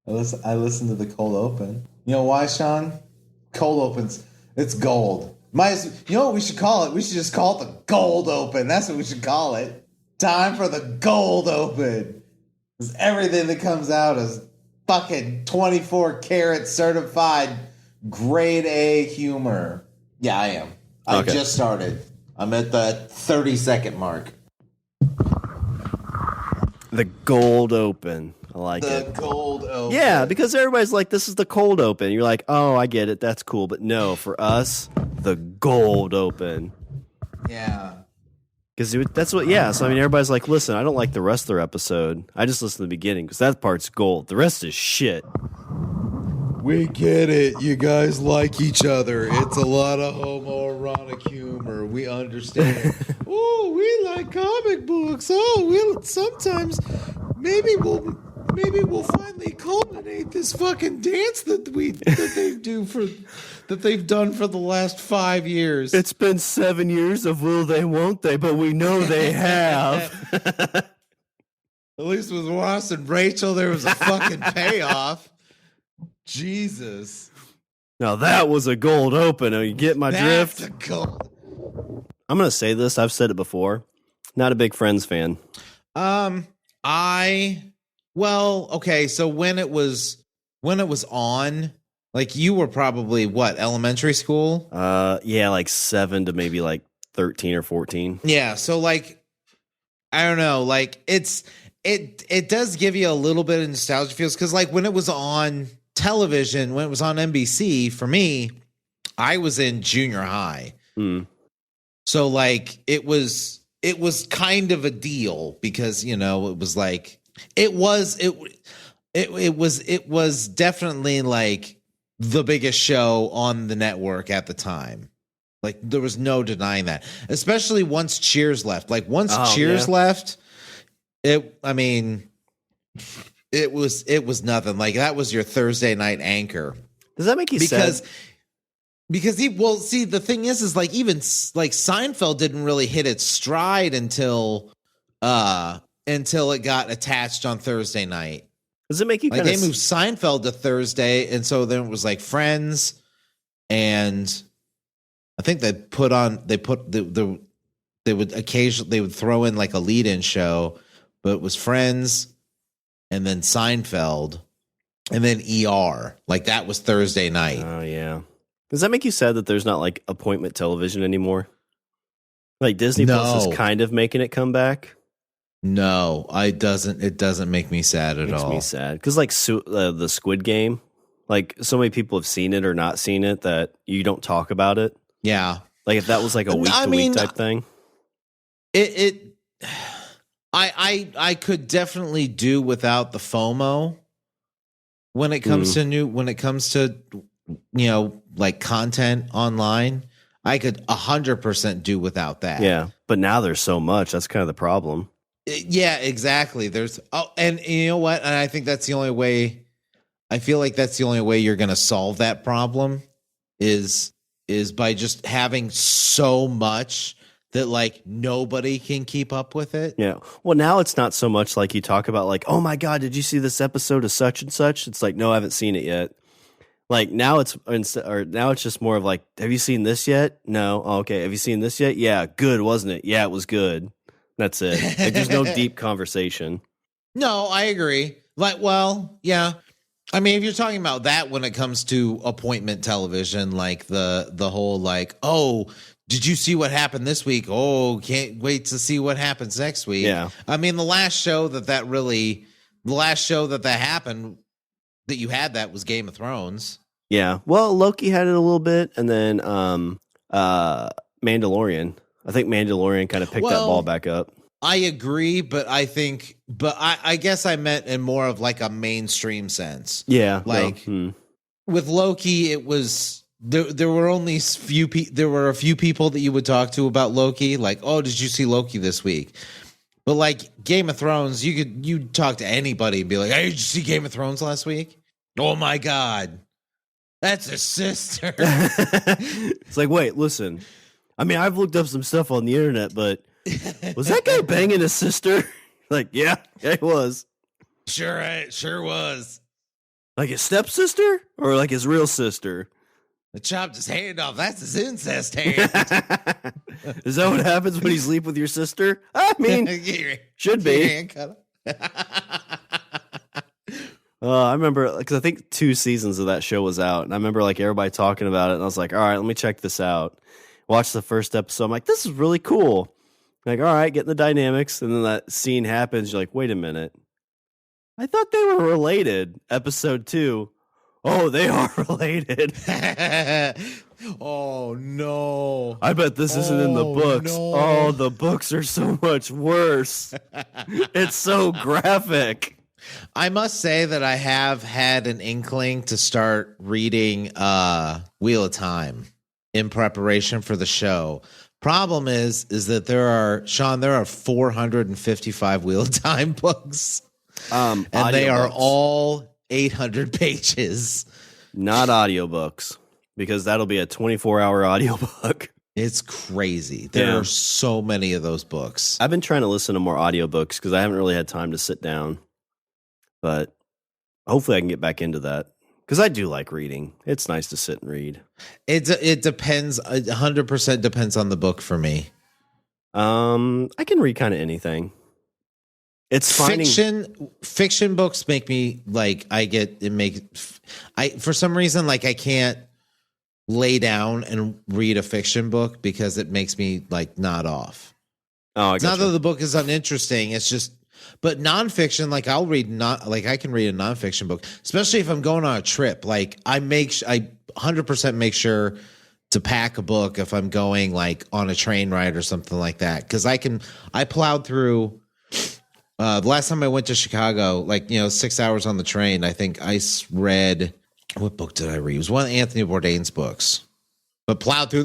I listen to the cold open. You know why, Shawn? Cold opens. It's gold. You know what we should call it? We should just call it the gold open. That's what we should call it. Time for the gold open. Because everything that comes out is fucking 24 karat certified grade A humor. Yeah, I am. I just started. I'm at the 30-second mark. The gold open. I like it. The cold open. Yeah, because everybody's like, this is the cold open. You're like, oh, I get it. That's cool. But no, for us, the gold open. Yeah. Because that's what, yeah. So, I mean, everybody's like, listen, I don't like the rest of their episode. I just listen to the beginning because that part's gold. The rest is shit. We get it. You guys like each other. It's a lot of homoerotic humor. We understand. Oh, we like comic books. Oh, we'll sometimes maybe we'll finally culminate this fucking dance that they've done for the last 5 years. It's been 7 years of will they, won't they, but we know they have. At least with Ross and Rachel, there was a fucking payoff. Jesus. Now that was a gold open. You get my drift? That's a gold. I'm going to say this. I've said it before. Not a big Friends fan. Okay, so when it was on, like you were probably what, elementary school? Yeah, like 7 to maybe like 13 or 14. Yeah, so like I don't know, like it does give you a little bit of nostalgia feels because like when it was on television, when it was on NBC, for me, I was in junior high. So like it was kind of a deal because, you know, it was like it was definitely like the biggest show on the network at the time. Like there was no denying that, especially once Cheers left. Like once Cheers left, it was nothing. Like that was your Thursday night anchor. Does that make you sad? Because the thing is like even like Seinfeld didn't really hit its stride until it got attached on Thursday night. Does it make you like they moved Seinfeld to Thursday, and so then it was like Friends, and I think they would throw in like a lead-in show, but it was Friends, and then Seinfeld, and then ER. Like that was Thursday night. Oh yeah. Does that make you sad that there's not like appointment television anymore? Like Disney Plus is kind of making it come back. No, it doesn't make me sad at all. Makes me sad because like the Squid Game, like so many people have seen it or not seen it that you don't talk about it. Yeah, like if that was like a week to week type thing. I could definitely do without the FOMO when it comes to you know, like content online. I could 100% do without that. Yeah, but now there's so much. That's kind of the problem. Yeah, exactly. And you know what? And I think that's the only way. I feel like that's the only way you're going to solve that problem is by just having so much that like nobody can keep up with it. Yeah. Well, now it's not so much like you talk about like, oh my God, did you see this episode of such and such? It's like, no, I haven't seen it yet. Like now it's just more of like, have you seen this yet? No. Oh, okay. Have you seen this yet? Yeah. Good, wasn't it? Yeah, it was good. That's it. Like, there's no deep conversation. No, I agree. Like, well, yeah. I mean, if you're talking about that when it comes to appointment television, like the whole like, oh, did you see what happened this week? Oh, can't wait to see what happens next week. Yeah. I mean, the last show that happened that you had that was Game of Thrones. Yeah. Well, Loki had it a little bit, and then Mandalorian. I think Mandalorian kind of picked that ball back up. I agree, but I guess I meant in more of like a mainstream sense. Yeah. Like with Loki, it was there were only there were a few people that you would talk to about Loki. Like, oh, did you see Loki this week? But like Game of Thrones, you'd talk to anybody and be like, hey, did you see Game of Thrones last week? Oh my God. That's a sister. It's like, wait, listen. I mean, I've looked up some stuff on the internet, but was that guy banging his sister? Like, yeah, it was. Sure was. Like his stepsister or like his real sister? I chopped his hand off. That's his incest hand. Is that what happens when you sleep with your sister? I mean, should be. I remember, because I think 2 seasons of that show was out, and I remember like everybody talking about it, and I was like, all right, let me check this out. Watch the first episode. I'm like, this is really cool. Like, all right, getting the dynamics, and then that scene happens. You're like, wait a minute. I thought they were related. Episode 2. Oh, they are related. Oh, no. I bet this isn't in the books. No. Oh, the books are so much worse. It's so graphic. I must say that I have had an inkling to start reading Wheel of Time in preparation for the show. Problem is that there are 455 Wheel of Time books. And they are all 800 pages. Not audiobooks, because that'll be a 24-hour audiobook. It's crazy. There are so many of those books. I've been trying to listen to more audiobooks because I haven't really had time to sit down. But hopefully I can get back into that, because I do like reading. It's nice to sit and read. It depends. 100% depends on the book for me. I can read kind of anything. It's fiction books make me like for some reason like I can't lay down and read a fiction book because it makes me like nod off. Oh, it's not that the book is uninteresting. It's just, but nonfiction, like I can read a nonfiction book, especially if I'm going on a trip. Like I 100% make sure to pack a book if I'm going like on a train ride or something like that. Cause I plowed through, the last time I went to Chicago, 6 hours on the train, I think I read, what book did I read? It was one of Anthony Bourdain's books, but plowed through.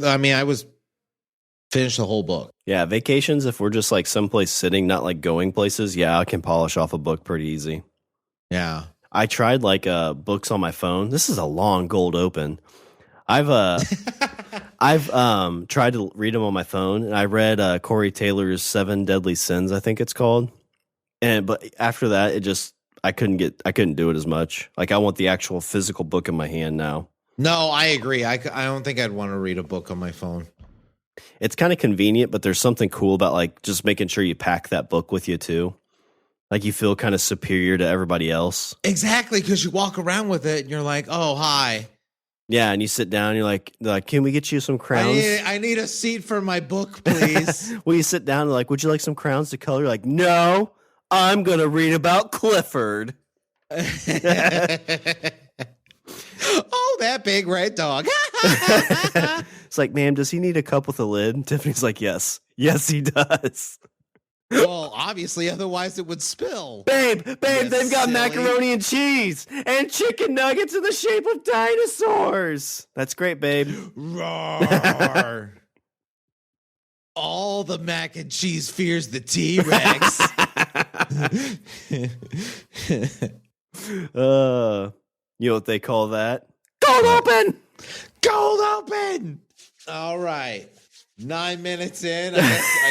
Finished the whole book. Yeah. Vacations, if we're just like someplace sitting, not like going places. Yeah. I can polish off a book pretty easy. Yeah. I tried like books on my phone. This is a long gold open. I've tried to read them on my phone, and I read Corey Taylor's 7 Deadly Sins, I think it's called. But after that, I couldn't do it as much. Like I want the actual physical book in my hand now. No, I agree. I don't think I'd want to read a book on my phone. It's kind of convenient, but there's something cool about like just making sure you pack that book with you too. Like you feel kind of superior to everybody else. Exactly, because you walk around with it and you're like, oh, hi. Yeah, and you sit down and you're like, can we get you some crowns? I need a seat for my book, please. Well, you sit down and like, would you like some crowns to color? You're like, no, I'm going to read about Clifford. Oh, that big red dog. It's like, ma'am, does he need a cup with a lid? And Tiffany's like, yes. Yes, he does. Well, obviously, otherwise it would spill. Babe, they've got macaroni and cheese and chicken nuggets in the shape of dinosaurs. That's great, babe. Roar. All the mac and cheese fears the T-Rex. You know what they call that? Cold open! Cold open! All right. 9 minutes in, I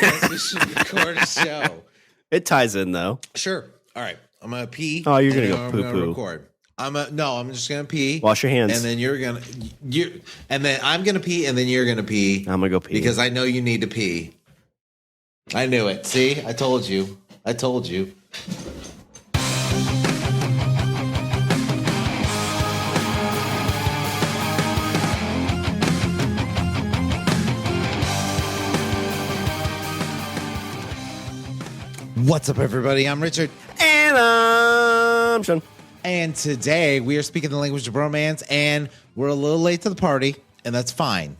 guess we should record a show. It ties in, though. Sure. All right. I'm going to pee. Oh, you're going to go I'm poo-poo. going to record. I'm just going to pee. Wash your hands. And then and then I'm going to pee, and then you're going to pee. I'm going to go pee. Because I know you need to pee. I knew it. See? I told you. What's up, everybody? I'm Richard. And I'm Shawn. And today we are speaking the language of bromance, and we're a little late to the party, and that's fine.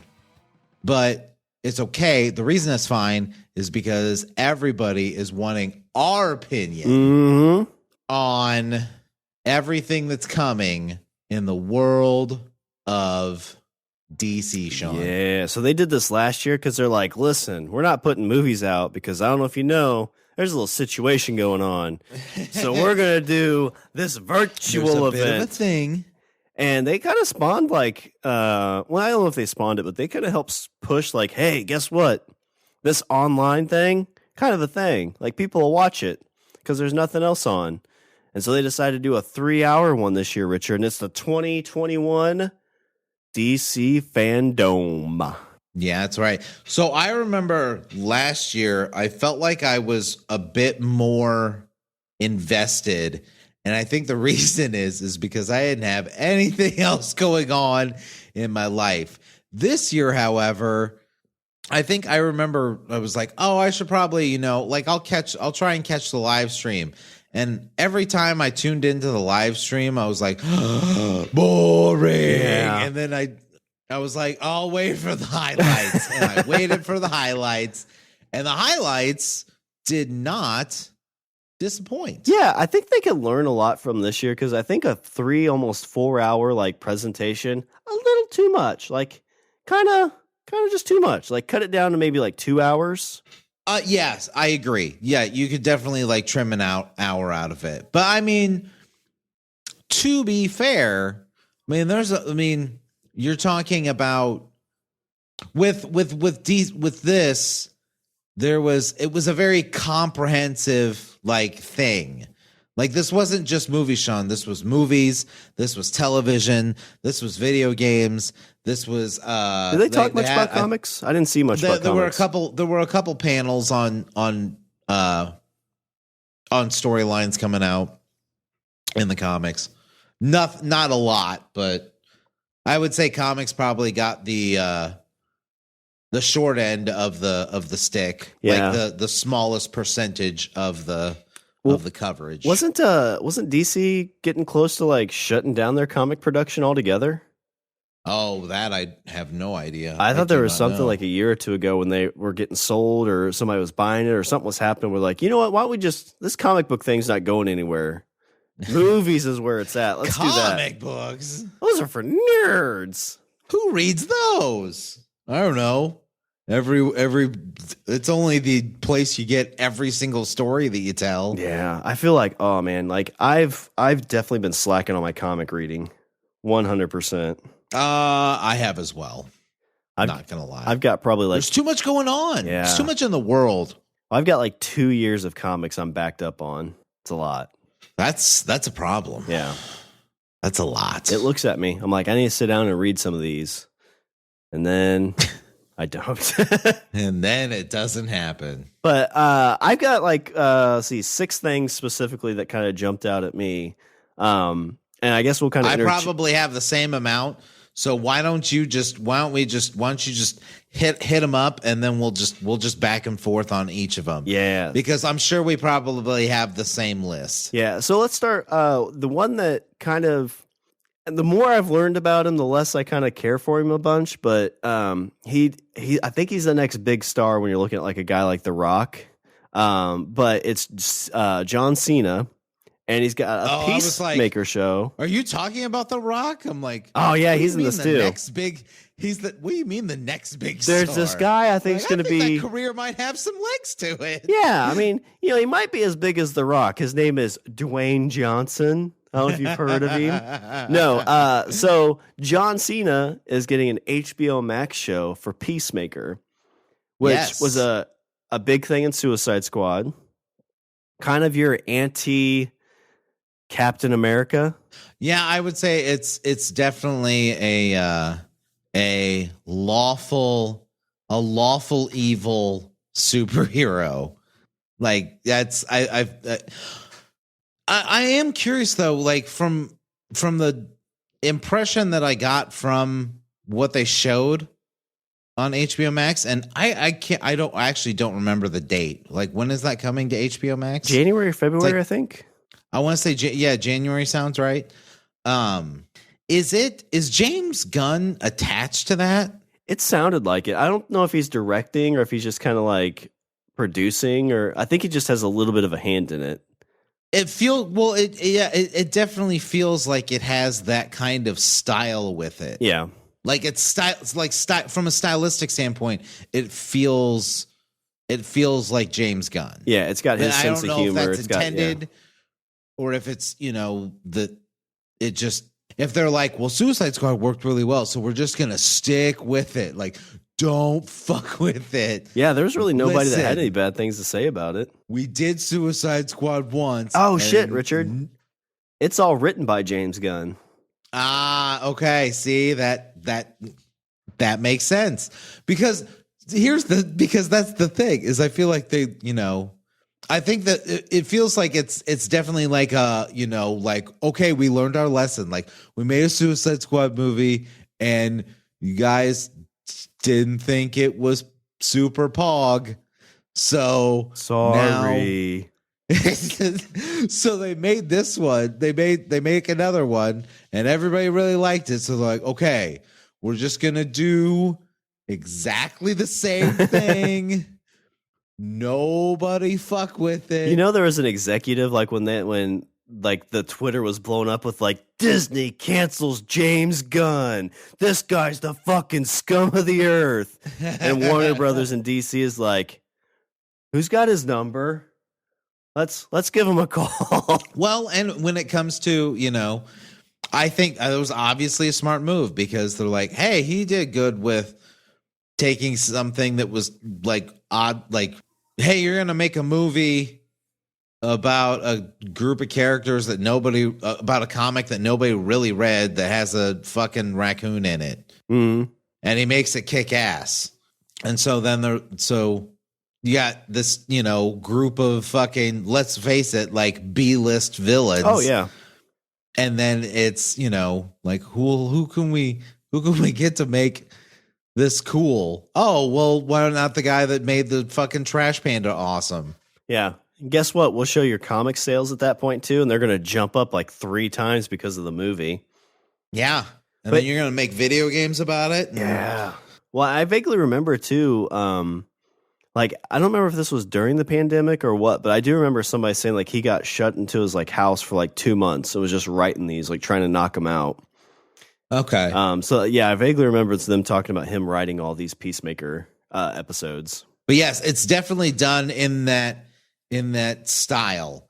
But it's okay. The reason that's fine is because everybody is wanting our opinion on everything that's coming in the world of DC, Shawn. Yeah, so they did this last year because they're like, listen, we're not putting movies out because I don't know if you know, there's a little situation going on. So we're going to do this virtual event. Bit of a thing. And they kind of spawned like, I don't know if they spawned it, but they kind of helped push like, hey, guess what? This online thing, kind of a thing. Like people will watch it because there's nothing else on. And so they decided to do a 3-hour one this year, Richard, and it's the 2021 DC Fandome. Yeah, that's right. So I remember last year, I felt like I was a bit more invested. And I think the reason is because I didn't have anything else going on in my life. This year, however, I think I remember I was like, oh, I should probably, I'll try and catch the live stream. And every time I tuned into the live stream, I was like, boring. Yeah. And then I was like, I'll wait for the highlights. And I waited for the highlights. And the highlights did not disappoint. Yeah, I think they could learn a lot from this year because I think a 3, almost 4-hour presentation, a little too much. Kind of just too much. Cut it down to maybe 2 hours. Yes, I agree. Yeah, you could definitely trim an hour out of it. But I mean, to be fair, you're talking about with this, it was a very comprehensive thing. This wasn't just movies, Shawn. This was movies. This was television. This was video games. This was. Did they talk much about comics? I didn't see much about comics. There were a couple panels on storylines coming out in the comics. Not a lot, but I would say comics probably got the short end of the stick. Yeah. The smallest percentage of the coverage. Wasn't DC getting close to shutting down their comic production altogether? Oh, that I have no idea. I thought there was something a year or two ago when they were getting sold or somebody was buying it or something was happening. We're like, you know what? Why don't we this comic book thing's not going anywhere. Movies is where it's at. Let's do that. Comic books? Those are for nerds. Who reads those? I don't know. It's only the place you get every single story that you tell. Yeah, I feel oh man, I've definitely been slacking on my comic reading, 100%. I have as well. I'm not gonna lie. I've got probably there's too much going on. Yeah, there's too much in the world. I've got 2 years of comics I'm backed up on. It's a lot. That's a problem. Yeah, that's a lot. It looks at me. I'm like, I need to sit down and read some of these, and then. I don't. And then it doesn't happen. But I've got 6 things specifically that kind of jumped out at me. And I guess we'll kind of probably have the same amount. So why don't you just hit them up and then we'll just back and forth on each of them. Yeah. Because I'm sure we probably have the same list. Yeah. So let's start the one that kind of the more I've learned about him, the less I kind of care for him a bunch. But I think he's the next big star when you're looking at a guy like The Rock. But it's John Cena, and he's got a Peacemaker show. Are you talking about The Rock? I'm like, oh yeah, he's in this too. Next big. What do you mean the next big star? There's this guy I think is going to be. That career might have some legs to it. Yeah, I mean, he might be as big as The Rock. His name is Dwayne Johnson. I don't know if you've heard of him. No. So John Cena is getting an HBO Max show for Peacemaker, which was a big thing in Suicide Squad. Kind of your anti-Captain America. Yeah, I would say it's definitely a lawful evil superhero. I am curious though, from the impression that I got from what they showed on HBO Max, and I don't remember the date. When is that coming to HBO Max? January or February, I think. I want to say January sounds right. Is James Gunn attached to that? It sounded like it. I don't know if he's directing or if he's just kind of producing, or I think he just has a little bit of a hand in it. It definitely feels like it has that kind of style with it. Yeah. It's style from a stylistic standpoint, it feels like James Gunn. Yeah, it's got his sense of humor. I don't know if that's intended or if it's, if they're like, well, Suicide Squad worked really well, so we're just going to stick with it. Don't fuck with it. Yeah, there's really nobody that had any bad things to say about it. We did Suicide Squad once. Oh, shit, Richard. It's all written by James Gunn. Ah, okay. See, that makes sense. Because that's the thing is I feel like they, I think that it feels like it's definitely like like, okay, we learned our lesson. Like we made a Suicide Squad movie and you guys didn't think it was super pog. So sorry. So they made this one. They make another one and everybody really liked it. So they're like, okay, we're just going to do exactly the same thing. Nobody fuck with it. There was an executive like when like the Twitter was blown up with like Disney cancels James Gunn. This guy's the fucking scum of the earth. And Warner Brothers and DC is like, who's got his number? Let's give him a call. Well, and when it comes to, I think it was obviously a smart move because they're like, hey, he did good with taking something that was like odd, like, hey, you're going to make a movie about a group of characters that about a comic that nobody really read that has a fucking raccoon in it. Mm-hmm. And he makes it kick ass. And so then you got this, group of fucking, let's face it, like B-list villains. Oh, yeah. And then it's, like, who can we get to make this cool? Oh, well, why not the guy that made the fucking Trash Panda awesome? Yeah. And guess what? We'll show your comic sales at that point, too, and they're going to jump up like 3 times because of the movie. Yeah. And then you're going to make video games about it? Yeah. Well, I vaguely remember, too, like, I don't remember if this was during the pandemic or what, but I do remember somebody saying, like, he got shut into his, like, house for, like, 2 months. It was just writing these, like, trying to knock him out. Okay. So, yeah, I vaguely remember it's them talking about him writing all these Peacemaker episodes. But, yes, it's definitely done in that style.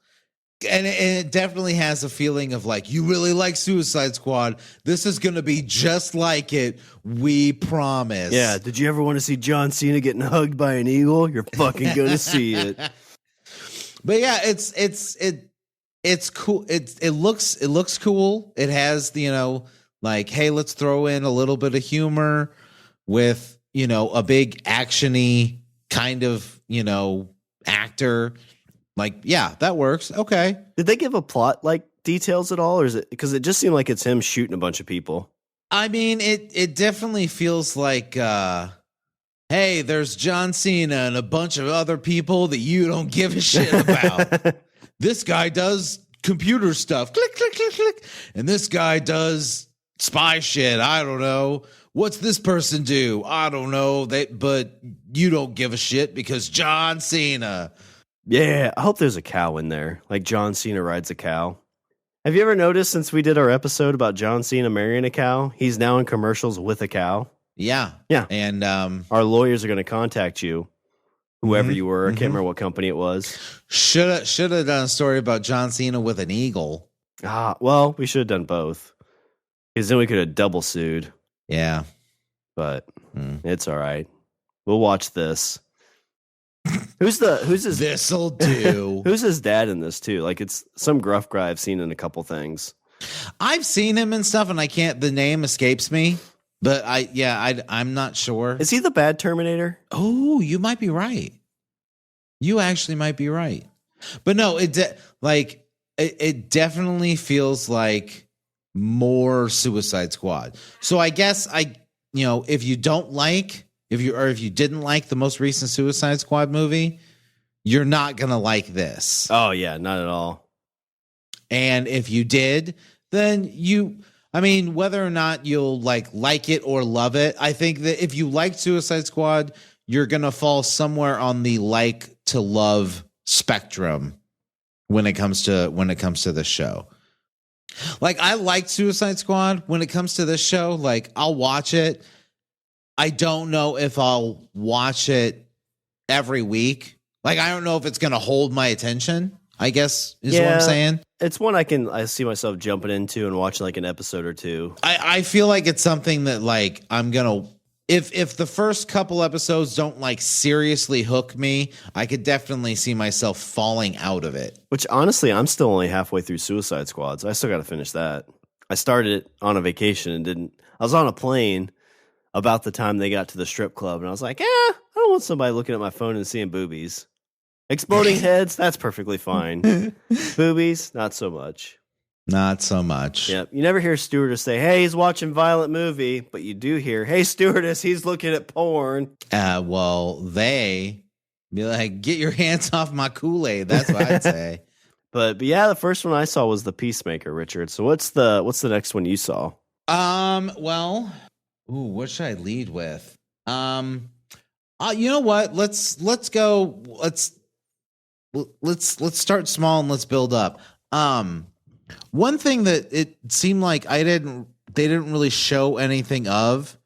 And it definitely has a feeling of like, you really like Suicide Squad. This is going to be just like it. We promise. Yeah. Did you ever want to see John Cena getting hugged by an eagle? You're fucking going to see it. But yeah, it's cool. It looks cool. It has, like, hey, let's throw in a little bit of humor with, a big actiony kind of, actor. Like, yeah, that works. Okay. Did they give a plot like details at all, or is it because it just seemed like it's him shooting a bunch of people? I mean, it definitely feels like, hey, there's John Cena and a bunch of other people that you don't give a shit about. This guy does computer stuff, click, click, click, click, and this guy does spy shit. I don't know. What's this person do? I don't know. But you don't give a shit because John Cena. Yeah, I hope there's a cow in there. Like John Cena rides a cow. Have you ever noticed since we did our episode about John Cena marrying a cow, he's now in commercials with a cow? Yeah. Yeah. And our lawyers are going to contact you, whoever you were. I can't remember what company it was. Should have done a story about John Cena with an eagle. Ah, well, we should have done both. Because then we could have double sued. Yeah. But it's all right. We'll watch this. Who's his This'll do. Who's his dad in this too? Like it's some gruff guy I've seen in a couple things. I've seen him and stuff, and the name escapes me. But I'm not sure. Is he the bad Terminator? Oh, you might be right. You actually might be right. But no, it definitely feels like more Suicide Squad. So I guess if you don't like. If you didn't like the most recent Suicide Squad movie, you're not going to like this. Oh, yeah, not at all. And if you did, then whether or not you'll like it or love it, I think that if you like Suicide Squad, you're going to fall somewhere on the like to love spectrum when it comes to this show. Like, I liked Suicide Squad. When it comes to this show, like, I'll watch it. I don't know if I'll watch it every week. Like, I don't know if it's going to hold my attention, I guess is what I'm saying. It's one I see myself jumping into and watching like an episode or two. I feel like it's something that like I'm going to if the first couple episodes don't like seriously hook me, I could definitely see myself falling out of it. Which honestly, I'm still only halfway through Suicide Squad, so I still got to finish that. I started it on a vacation and didn't. I was on a plane about the time they got to the strip club, and I was like, I don't want somebody looking at my phone and seeing boobies. Exploding heads, that's perfectly fine. Boobies, not so much. Not so much. Yep. You never hear stewardess say, hey, he's watching violent movie, but you do hear, hey, stewardess, he's looking at porn. Well, they be like, get your hands off my Kool-Aid. That's what I'd say. But yeah, the first one I saw was The Peacemaker, Richard. So what's the next one you saw? Well, what should I lead with? You know what? Let's go. Let's start small and let's build up. One thing that it seemed like they didn't really show anything of,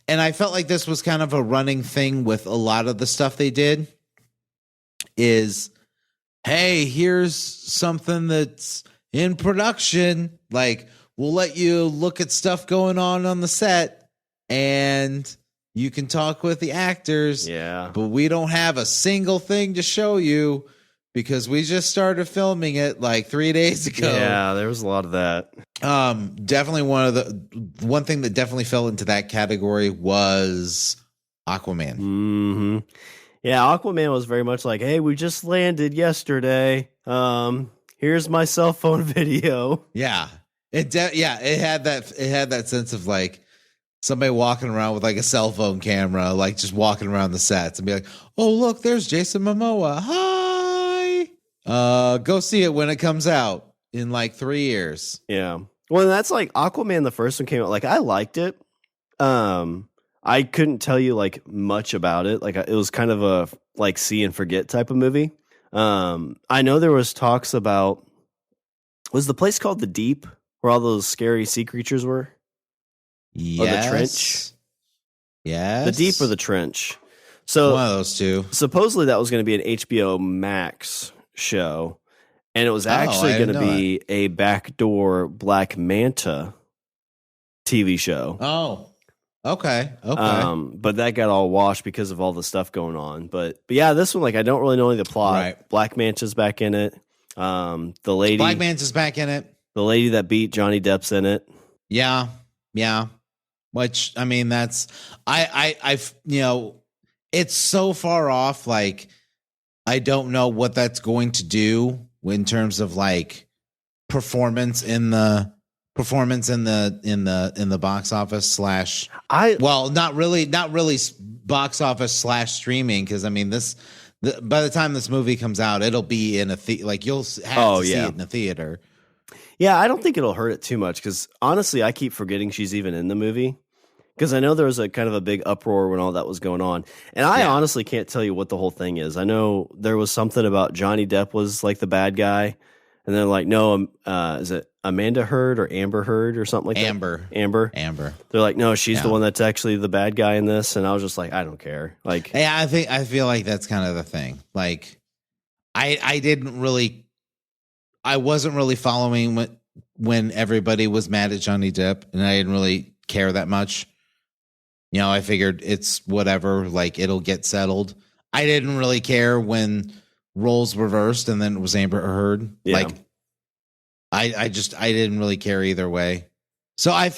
and I felt like this was kind of a running thing with a lot of the stuff they did, is, hey, here's something that's in production. Like, we'll let you look at stuff going on the set, and you can talk with the actors. Yeah. But we don't have a single thing to show you because we just started filming it like 3 days ago. Yeah, there was a lot of that. Definitely one thing that definitely fell into that category was Aquaman. Mm-hmm. Yeah, Aquaman was very much like, hey, we just landed yesterday. Here's my cell phone video. Yeah. It had that sense of like somebody walking around with like a cell phone camera, like just walking around the sets and be like, oh, look, there's Jason Momoa. Hi. Go see it when it comes out in like 3 years. Yeah. Well, that's like Aquaman, the first one came out. Like, I liked it. I couldn't tell you like much about it. Like, it was kind of a like see and forget type of movie. I know there was talks about, was the place called The Deep where all those scary sea creatures were? Yes. Or the trench? Yes. The Deep or the Trench. So one of those two. Supposedly that was going to be an HBO Max show, and it was actually going to be a backdoor Black Manta TV show. Oh, okay. But that got all washed because of all the stuff going on. But yeah, this one, like, I don't really know any of the plot. Right. Black Manta's back in it. The lady, Black Manta's back in it. The lady that beat Johnny Depp's in it. Yeah. Which, I mean, that's I've it's so far off. Like, I don't know what that's going to do in terms of like performance in the box office not really box office / streaming, because I mean by the time this movie comes out, it'll be in a like you'll have to see it in a theater. Yeah, I don't think it'll hurt it too much, because honestly, I keep forgetting she's even in the movie. Because I know there was a kind of a big uproar when all that was going on. And I honestly can't tell you what the whole thing is. I know there was something about Johnny Depp was like the bad guy. And they're like, no, is it Amanda Heard or Amber Heard or something like that? Amber. They're like, no, she's the one that's actually the bad guy in this. And I was just like, I don't care. Like, yeah, I feel like that's kind of the thing. Like, I wasn't really following when everybody was mad at Johnny Depp, and I didn't really care that much. I figured it's whatever, like it'll get settled. I didn't really care when roles reversed and then it was Amber Heard. Yeah. Like, I didn't really care either way. So I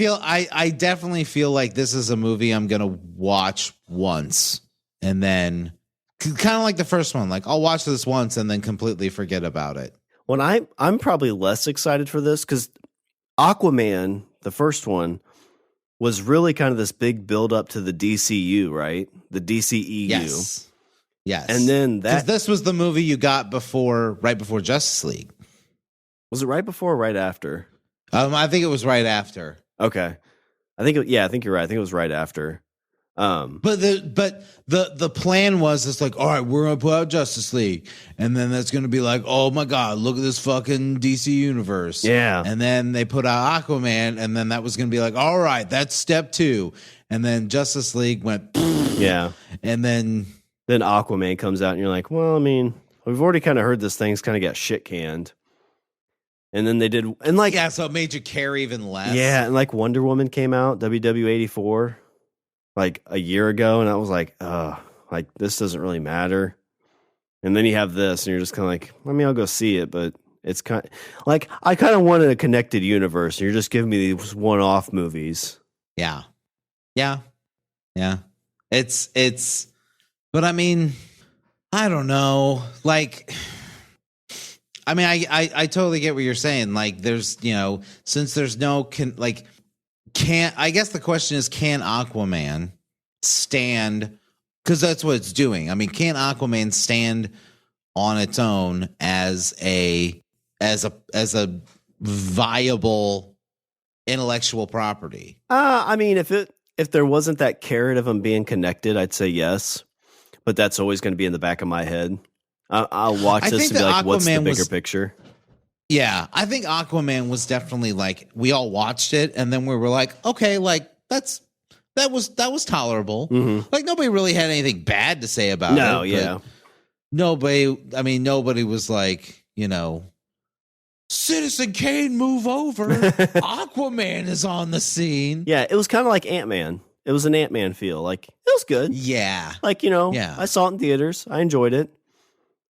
definitely feel like this is a movie I'm going to watch once and then kind of like the first one. Like, I'll watch this once and then completely forget about it. When I'm probably less excited for this because Aquaman, the first one, was really kind of this big build up to the DCU, right? The DCEU. Yes. And then this was the movie you got right before Justice League. Was it right before or right after? I think it was right after. Okay. I think you're right. I think it was right after. But the plan was, it's like, all right, we're gonna put out Justice League, and then that's gonna be like, oh my god, look at this fucking DC universe. Yeah. And then they put out Aquaman, and then that was gonna be like, all right, that's step 2. And then Justice League went, yeah. And then Aquaman comes out, and you're like, well, I mean, we've already kind of heard this thing's kind of got shit canned. And then they did, and like, yeah, so it made you care even less. Yeah, and like Wonder Woman came out, WW84. like a year ago, and I was like, like this doesn't really matter. And then you have this, and you're just kind of like, I mean, I'll go see it, but it's kind like I kind of wanted a connected universe, and you're just giving me these one-off movies. Yeah. It's, but I mean, I don't know. Like, I mean, I totally get what you're saying. Like, there's, since there's no I guess the question is, can Aquaman stand? Because that's what it's doing. I mean, can Aquaman stand on its own as a viable intellectual property? I mean, if there wasn't that carrot of them being connected, I'd say yes. But that's always going to be in the back of my head. I'll watch this and be like, what's the bigger picture? Yeah, I think Aquaman was definitely like, we all watched it, and then we were like, okay, like that was tolerable. Mm-hmm. Like, nobody really had anything bad to say about it. No, yeah. Nobody was like, Citizen Kane, move over. Aquaman is on the scene. Yeah, it was kind of like Ant-Man. It was an Ant-Man feel. Like, it was good. Yeah. Like, Yeah. I saw it in theaters. I enjoyed it.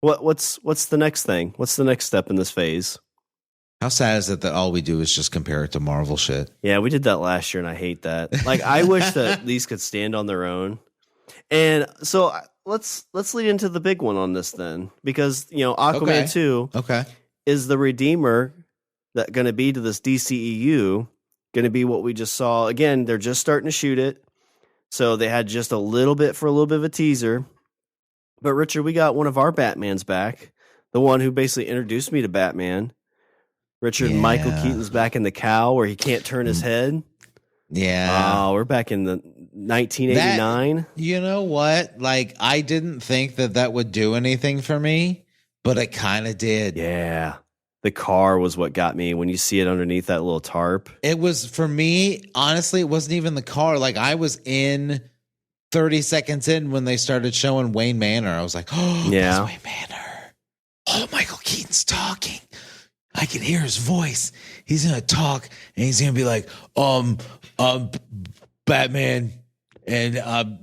What's the next thing? What's the next step in this phase? How sad is it that all we do is just compare it to Marvel shit? Yeah, we did that last year, and I hate that. Like, I wish that these could stand on their own. And so let's lead into the big one on this then, because Aquaman 2 is the redeemer that going to be to this DCEU, going to be what we just saw. Again, they're just starting to shoot it, so they had just a little bit of a teaser. But Richard, we got one of our Batmans back, the one who basically introduced me to Batman. Richard Michael Keaton's back in the cowl where he can't turn his head. Yeah. Oh, we're back in the 1989. You know what? Like, I didn't think that would do anything for me, but it kind of did. Yeah. The car was what got me when you see it underneath that little tarp. It was, for me, honestly, it wasn't even the car. Like, I was in 30 seconds in when they started showing Wayne Manor. I was like, oh, yeah. That's Wayne Manor. Oh, Michael Keaton's talking. I can hear his voice. He's going to talk, and he's going to be like, Batman, and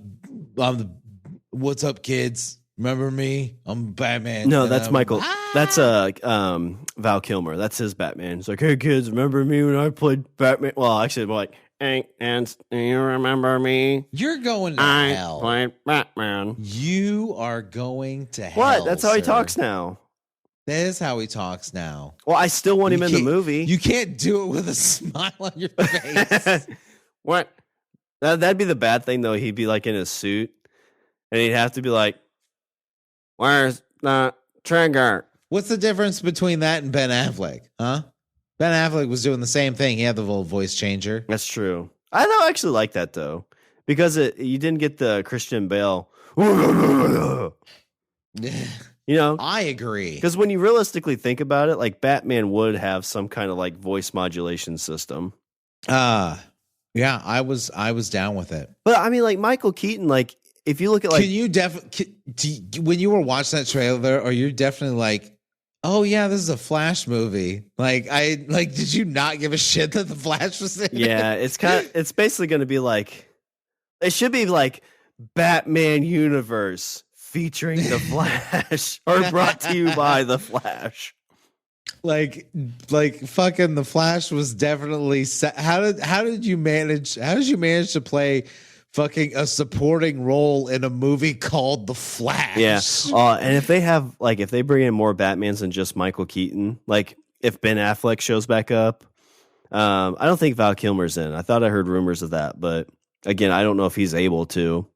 what's up, kids? Remember me? I'm Batman. No, and that's Michael. That's Val Kilmer. That's his Batman. It's like, hey, kids, remember me when I played Batman? Well, actually, more like, hey, and you remember me? You're going to hell. I played Batman. You are going to hell. What? That's how he sir. talks now. That is how he talks now. Well, I still want him in the movie. You can't do it with a smile on your face. What? That'd be the bad thing, though. He'd be like in his suit, and he'd have to be like, where's the trigger? What's the difference between that and Ben Affleck? Huh? Ben Affleck was doing the same thing. He had the little voice changer. That's true. I don't actually like that, though, because you didn't get the Christian Bale. I agree. Because when you realistically think about it, like Batman would have some kind of like voice modulation system. Yeah, I was down with it. But I mean, like Michael Keaton, like if you look at like, can you when you were watching that trailer, are you definitely like, oh yeah, this is a Flash movie? Did you not give a shit that the Flash was in it? Yeah, it's basically going to be like, it should be like Batman Universe featuring the Flash, or brought to you by the Flash. Like fucking the Flash was definitely how did you manage to play fucking a supporting role in a movie called The Flash? Yeah. And if they bring in more Batmans than just Michael Keaton, like if Ben Affleck shows back up, I don't think Val Kilmer's in. I thought I heard rumors of that, but again, I don't know if he's able to.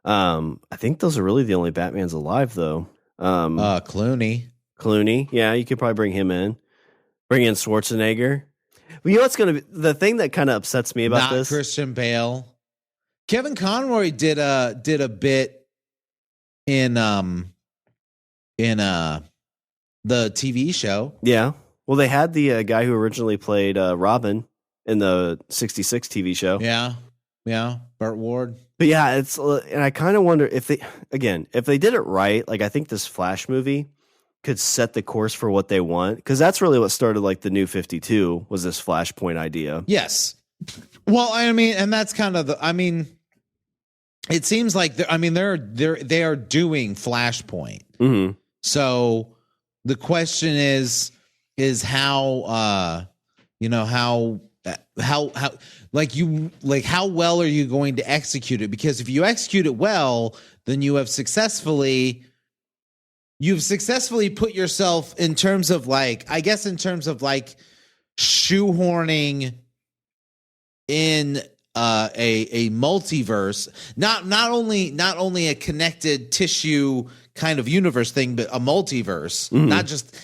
I think those are really the only Batmans alive, though. Clooney. Yeah, you could probably bring him in. Bring in Schwarzenegger. Well, you know what's going to be the thing that kind of upsets me about this? Christian Bale. Kevin Conroy did a bit in the TV show. Yeah. Well, they had the guy who originally played Robin in the 66 TV show. Yeah. Burt Ward. But yeah, and I kind of wonder if they did it right, like I think this Flash movie could set the course for what they want, because that's really what started like the New 52 was this Flashpoint idea. Yes. Well, I mean, and that's kind of it seems like they are doing Flashpoint. Mm-hmm. So the question is how how well are you going to execute it? Because if you execute it well, then you've successfully put yourself in terms of shoehorning in a multiverse, not only a connected tissue kind of universe thing, but a multiverse, not just,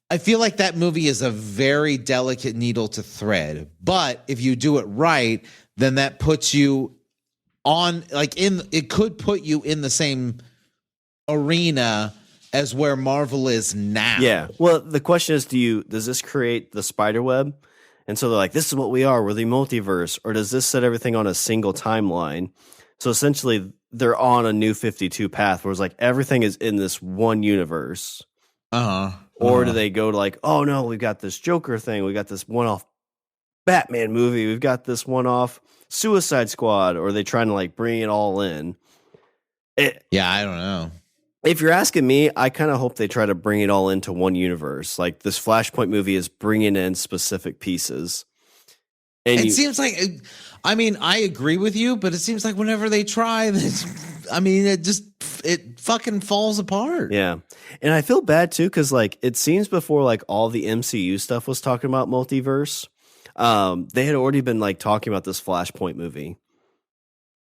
I feel like that movie is a very delicate needle to thread, but if you do it right, then that puts you on, it could put you in the same arena as where Marvel is now. Yeah. Well, the question is, does this create the spider web? And so they're like, this is what we're the multiverse, or does this set everything on a single timeline? So essentially they're on a new 52 path where it's like everything is in this one universe. Or do they go to oh no, we've got this Joker thing, we got this one-off Batman movie, we've got this one-off Suicide Squad, or are they trying to bring it all in? Yeah, I don't know. If you're asking me, I kind of hope they try to bring it all into one universe. Like this Flashpoint movie is bringing in specific pieces. And it seems like, I agree with you, but it seems like whenever they try, it fucking falls apart. Yeah. And I feel bad too, because it seems before all the MCU stuff was talking about multiverse, they had already been talking about this Flashpoint movie.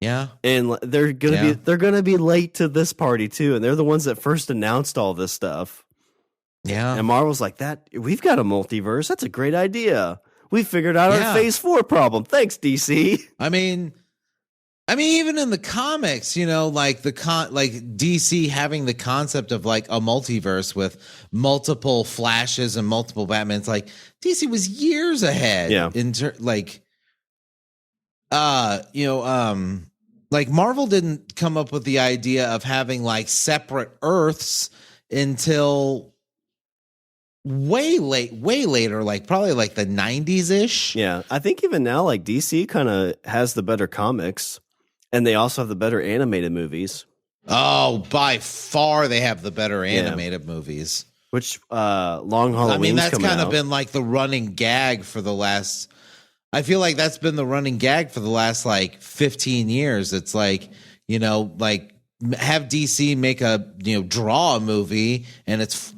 Yeah. And they're gonna be late to this party too, and they're the ones that first announced all this stuff. Yeah. And Marvel's like, we've got a multiverse. That's a great idea. We figured out our Phase 4 problem. Thanks, DC. Even in the comics, DC having the concept of a multiverse with multiple Flashes and multiple Batmans, DC was years ahead. Yeah. Marvel didn't come up with the idea of having separate Earths until way later, probably the 90s ish. Yeah. I think even now, DC kind of has the better comics, and they also have the better animated movies. Oh, by far they have the better animated movies. Which Long Halloween. That's kind of been the running gag for the last. I feel like that's been the running gag for the last 15 years. It's have DC make draw a movie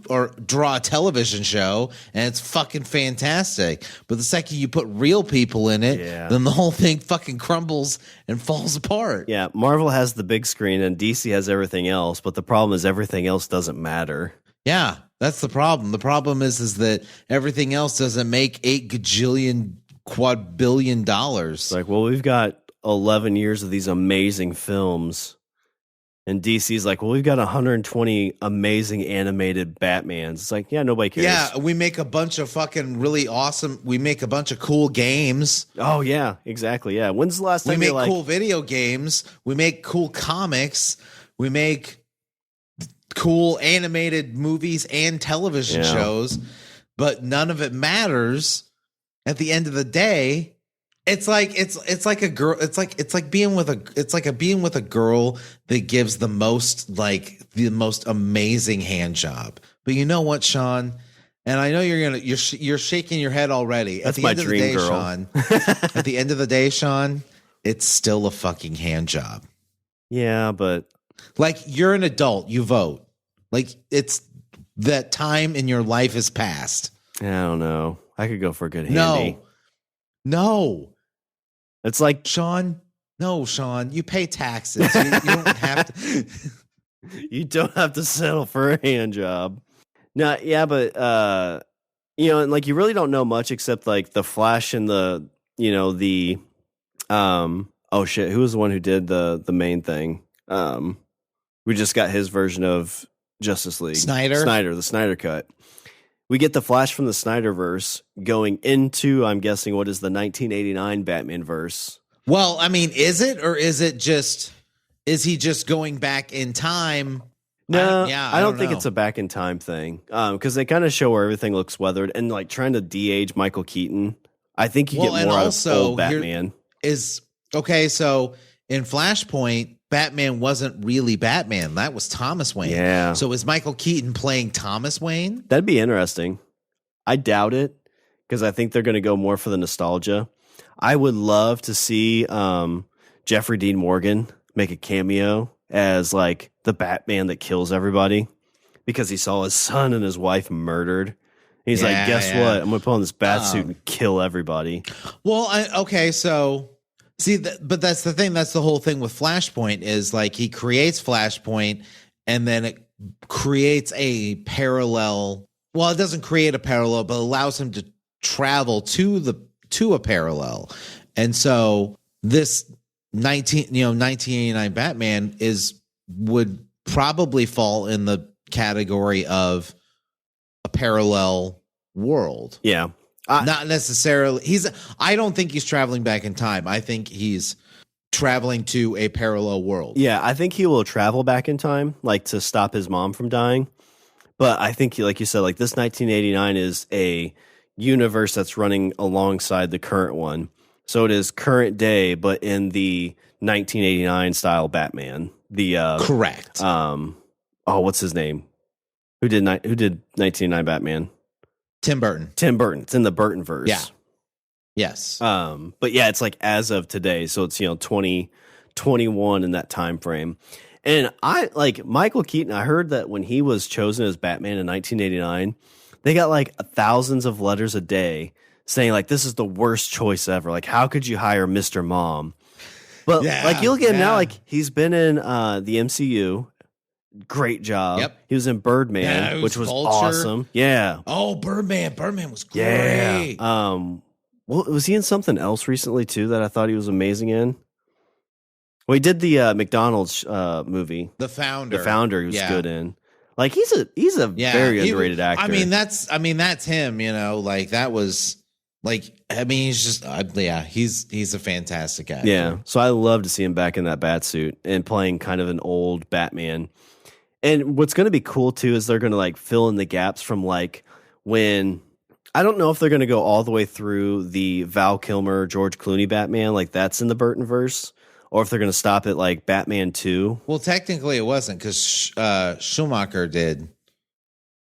or draw a television show, and it's fucking fantastic. But the second you put real people in it, then the whole thing fucking crumbles and falls apart. Yeah, Marvel has the big screen and DC has everything else, but the problem is everything else doesn't matter. Yeah, that's the problem. The problem is that everything else doesn't make $8 gajillion quadbillion dollars. We've got 11 years of these amazing films, and DC's we've got 120 amazing animated Batmans. It's nobody cares. Yeah, we make a bunch of fucking really awesome. We make a bunch of cool games. Oh yeah, exactly. Yeah, when's the last time we make cool video games? We make cool comics. We make cool animated movies and television shows, but none of it matters. At the end of the day, it's like a girl. It's like being with a girl that gives the most amazing hand job. But you know what, Shawn? And I know you're shaking your head already. That's my dream girl. Shawn. At the end of the day, Shawn, it's still a fucking hand job. Yeah, but you're an adult. You vote. It's that time in your life is past. I don't know. I could go for a good handy. No. It's Shawn. No, Shawn. You pay taxes. You don't have to. You don't have to settle for a hand job. No, yeah, but and you really don't know much except the Flash and the oh shit, who was the one who did the main thing? We just got his version of Justice League. Snyder, the Snyder cut. We get the Flash from the Snyderverse going into, I'm guessing, what is the 1989 Batman verse. Well, is it, or is he just going back in time? No, I don't think it's a back in time thing. Because they kind of show where everything looks weathered and trying to de-age Michael Keaton. I think you get more out of old Batman. is okay. So in Flashpoint, Batman wasn't really Batman. That was Thomas Wayne. Yeah. So is Michael Keaton playing Thomas Wayne? That'd be interesting. I doubt it because I think they're going to go more for the nostalgia. I would love to see Jeffrey Dean Morgan make a cameo as like the Batman that kills everybody because he saw his son and his wife murdered. He's like, guess what? I'm going to put on this bat suit and kill everybody. Well, okay, so see, but that's the thing. That's the whole thing with Flashpoint is like he creates Flashpoint and then it creates a parallel. Well, it doesn't create a parallel, but allows him to travel to a parallel. And so this 1989 Batman would probably fall in the category of a parallel world. Yeah. Not necessarily. I don't think he's traveling back in time. I think he's traveling to a parallel world. Yeah, I think he will travel back in time, like to stop his mom from dying. But I think, like you said, like this 1989 is a universe that's running alongside the current one. So it is current day, but in the 1989 style Batman. The correct. What's his name? Who did 1989 Batman? Tim Burton. It's in the Burtonverse. Yeah. Yes. But yeah, it's like as of today, so it's 2021 in that time frame. And I like Michael Keaton. I heard that when he was chosen as Batman in 1989, they got like thousands of letters a day saying like this is the worst choice ever. Like how could you hire Mr. Mom? But like you look at him now, like he's been in the MCU. Great job. Yep. He was in Birdman, which was Vulture. Awesome. Yeah. Oh, Birdman was great. Yeah. Well, was he in something else recently too that I thought he was amazing in? Well, he did the McDonald's movie, The Founder. He was good in. Like he's a very underrated actor. I mean that's him. Like that was like he's just he's a fantastic actor. Yeah. So I love to see him back in that bat suit and playing kind of an old Batman. And what's going to be cool too is they're going to like fill in the gaps from like when. I don't know if they're going to go all the way through the Val Kilmer, George Clooney Batman, like that's in the Burtonverse, or if they're going to stop at like Batman 2. Well, technically it wasn't because Schumacher did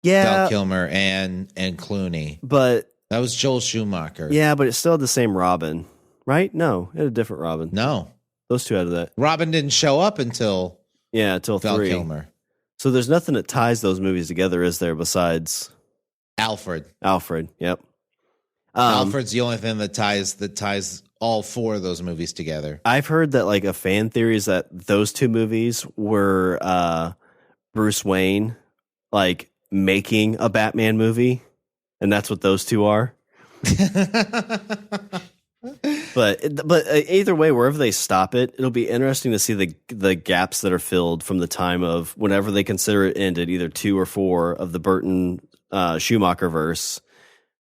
Val Kilmer and Clooney. But that was Joel Schumacher. Yeah, but it still had the same Robin, right? No, it had a different Robin. No. Those two had that. Robin didn't show up until Val 3. Kilmer. So there's nothing that ties those movies together, is there, besides... Alfred. Yep. Alfred's the only thing that ties all 4 of those movies together. I've heard that like a fan theory is that those 2 movies were Bruce Wayne like making a Batman movie, and that's what those 2 are. But either way, wherever they stop it, it'll be interesting to see the gaps that are filled from the time of whenever they consider it ended, either 2 or 4 of the Burton Schumacher verse.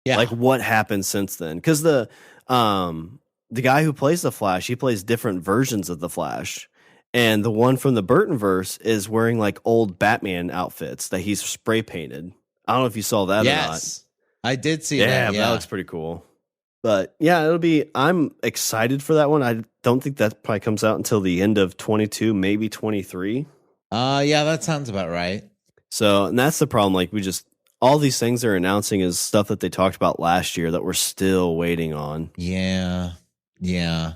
Yeah. Like what happened since then? Because the guy who plays the Flash, he plays different versions of the Flash. And the one from the Burtonverse is wearing like old Batman outfits that he's spray painted. I don't know if you saw that or not. I did see that. Yeah, that looks pretty cool. But yeah, I'm excited for that one. I don't think that probably comes out until the end of 22, maybe 23. Yeah, that sounds about right. So, and that's the problem. Like all these things they're announcing is stuff that they talked about last year that we're still waiting on. Yeah. Yeah.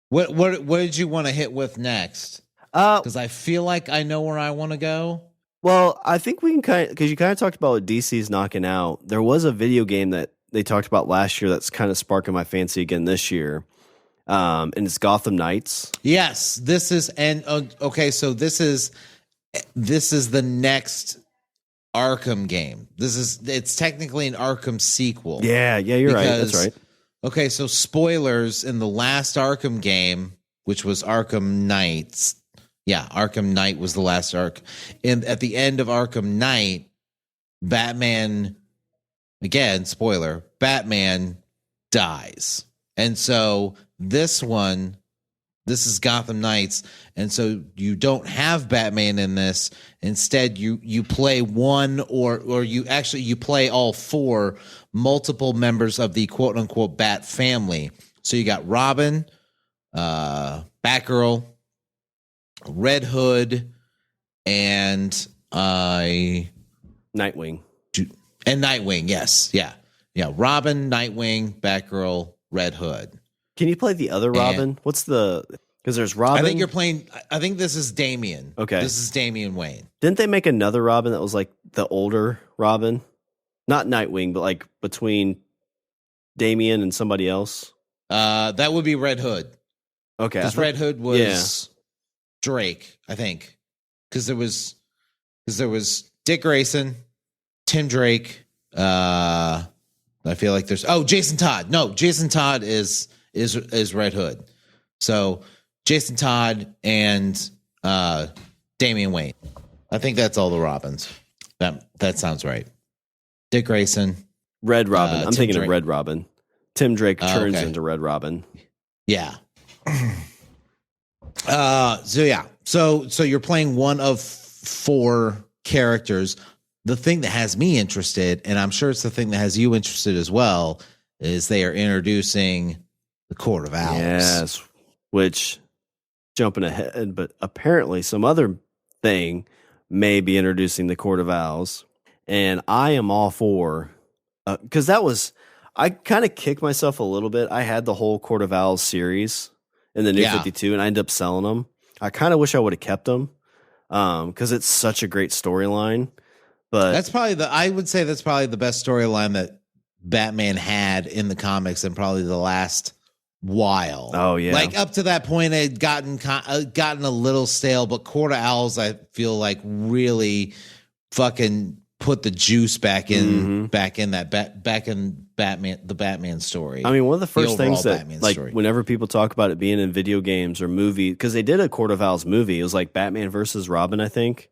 What did you want to hit with next? Because I feel like I know where I want to go. Well, I think we can because you kind of talked about what DC's knocking out. There was a video game that they talked about last year that's kind of sparking my fancy again this year. And it's Gotham Knights. Yes, this is okay. So this is the next Arkham game. It's technically an Arkham sequel. Yeah, you're right. That's right. Okay, so spoilers in the last Arkham game, which was Arkham Knights. Yeah, Arkham Knight was the last arc. And at the end of Arkham Knight, Batman, again, spoiler, Batman dies. And so this is Gotham Knights. And so you don't have Batman in this. Instead, you play one or you play all 4 multiple members of the quote unquote Bat family. So you got Robin, Batgirl, Red Hood, and Nightwing. And Nightwing, yes. Yeah. Robin, Nightwing, Batgirl, Red Hood. Can you play the other Robin? What's the... Because there's Robin. I think this is Damian. Okay. This is Damian Wayne. Didn't they make another Robin that was like the older Robin? Not Nightwing, but like between Damian and somebody else? That would be Red Hood. Okay. Because Red Hood was Drake, I think. Because there was Dick Grayson, Tim Drake. I feel like there's Jason Todd. No, Jason Todd is Red Hood. So Jason Todd and Damian Wayne. I think that's all the Robins. That sounds right. Dick Grayson. Red Robin. I'm thinking Drake. of Red Robin. Tim Drake turns into Red Robin. Yeah. So you're playing one of 4 characters. The thing that has me interested, and I'm sure it's the thing that has you interested as well, is they are introducing the Court of Owls. Yes. Which, jumping ahead, but apparently some other thing may be introducing the Court of Owls. And I am all for, because I kind of kicked myself a little bit. I had the whole Court of Owls series in the New 52, and I ended up selling them. I kind of wish I would have kept them because it's such a great storyline. But I would say that's probably the best storyline that Batman had in the comics in probably the last while. Oh yeah, like up to that point, it had gotten a little stale. But Court of Owls, I feel like really fucking put the juice back in Batman, the Batman story. I mean, one of the first things that Batman like story. whenever people talk about it being in video games or movie, because they did a Court of Owls movie. It was like Batman versus Robin, I think,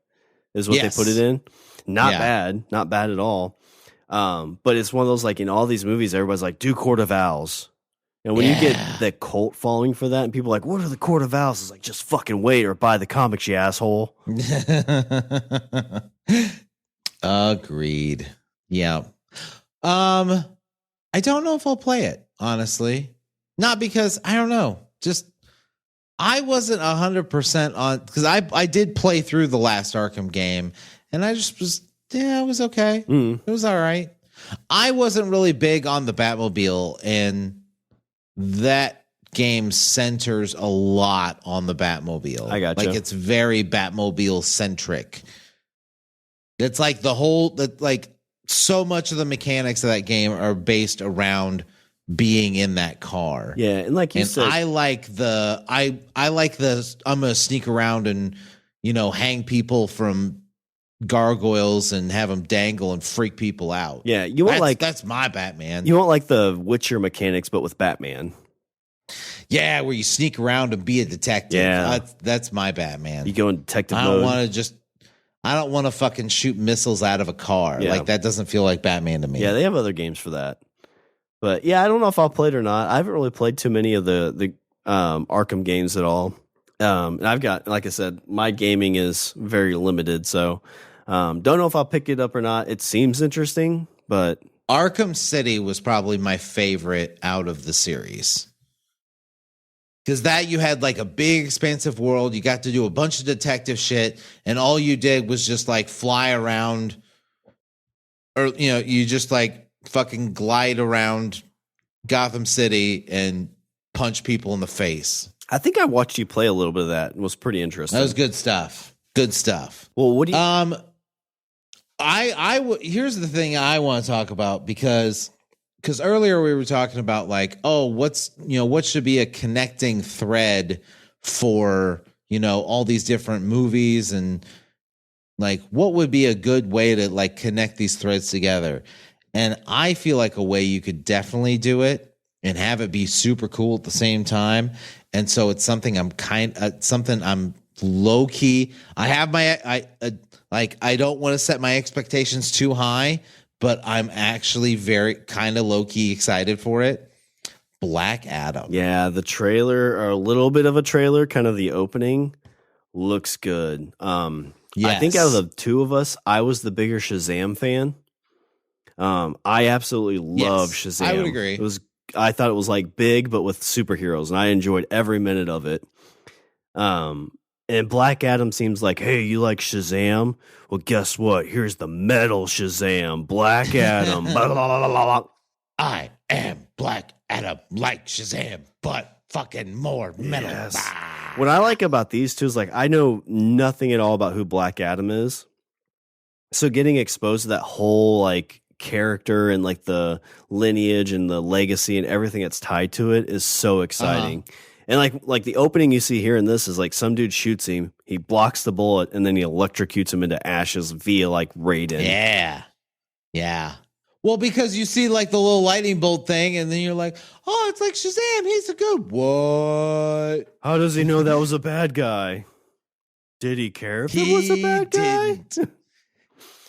is what they put it in. Not bad at all. But it's one of those, like, in all these movies, everybody's like, do Court of Owls. And when you get the cult following for that, and people are like, what are the Court of Owls? It's like, just fucking wait or buy the comics, you asshole. Agreed. Yeah. I don't know if I'll play it, honestly. Not because, I don't know. Just, I wasn't 100% on, because I did play through the last Arkham game, and I just was, it was okay. It was all right. I wasn't really big on the Batmobile, and that game centers a lot on the Batmobile. I gotcha. Like, it's very Batmobile centric. It's like so much of the mechanics of that game are based around being in that car. Yeah, and like you said, I like the I'm gonna sneak around and hang people from gargoyles and have them dangle and freak people out. Yeah, you want that's my Batman. You want like the Witcher mechanics, but with Batman. Yeah, where you sneak around and be a detective. Yeah, that's my Batman. You go in detective I mode. I don't want to fucking shoot missiles out of a car. Yeah. Like, that doesn't feel like Batman to me. Yeah, they have other games for that. But yeah, I don't know if I'll play it or not. I haven't really played too many of the Arkham games at all. And I've got, like I said, my gaming is very limited. So don't know if I'll pick it up or not. It seems interesting, but Arkham City was probably my favorite out of the series. Because that you had like a big expansive world. You got to do a bunch of detective shit. And all you did was just like fly around. Or, you just like fucking glide around Gotham City and punch people in the face. I think I watched you play a little bit of that. It was pretty interesting. That was good stuff. Good stuff. Well, what do you... here's the thing I want to talk about because earlier we were talking about like, what should be a connecting thread for, all these different movies and like what would be a good way to like connect these threads together. And I feel like a way you could definitely do it and have it be super cool at the same time. And so it's something I'm low key. I have I don't want to set my expectations too high, but I'm actually very kind of low key excited for it. Black Adam. Yeah, the trailer, or a little bit of a trailer, kind of the opening, looks good. I think out of the two of us, I was the bigger Shazam fan. I absolutely love Shazam. I would agree. It was I thought it was like big, but with superheroes, and I enjoyed every minute of it. And Black Adam seems like, hey, you like Shazam? Well, guess what? Here's the metal Shazam, Black Adam. Blah, blah, blah, blah, blah. I am Black Adam, like Shazam, but fucking more metal. Yes. What I like about these two is like I know nothing at all about who Black Adam is. So getting exposed to that whole like character and like the lineage and the legacy and everything that's tied to it is so exciting. And like the opening you see here in this is like some dude shoots him, he blocks the bullet, and then he electrocutes him into ashes via like Raiden. Yeah. Well, because you see like the little lightning bolt thing, and then you're like, oh, it's like Shazam. He's a good. What? How does he know that was a bad guy? Did he care if it was a bad guy?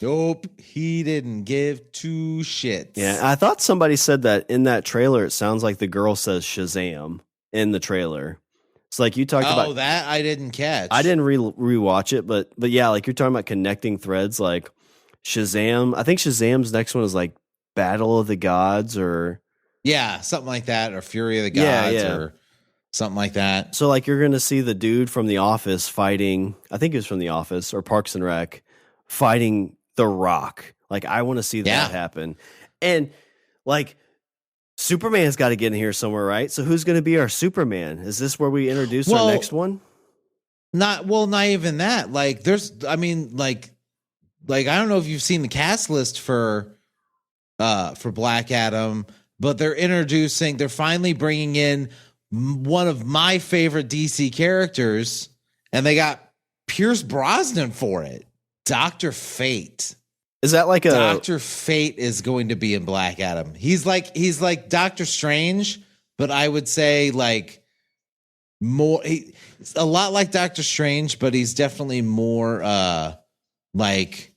Nope, he didn't give two shits. Yeah, I thought somebody said that in that trailer. It sounds like the girl says Shazam in the trailer. It's like you talked about. Oh, that I didn't catch. I didn't rewatch it, but yeah, like you're talking about connecting threads, like Shazam. I think Shazam's next one is like Battle of the Gods, or something like that, or Fury of the Gods, or something like that. So like you're gonna see the dude from The Office fighting. I think it was from The Office or Parks and Rec, fighting The Rock. Like I want to see that happen, and like Superman's got to get in here somewhere, right? So who's going to be our Superman? Is this where we introduce our next one? Not even that. Like there's, I mean, like I don't know if you've seen the cast list for Black Adam, but they're finally bringing in one of my favorite DC characters, and they got Pierce Brosnan for it. Dr. Fate. Is that like Dr. Fate is going to be in Black Adam. He's like Doctor Strange, but I would say like more, a lot like Doctor Strange, but he's definitely more like,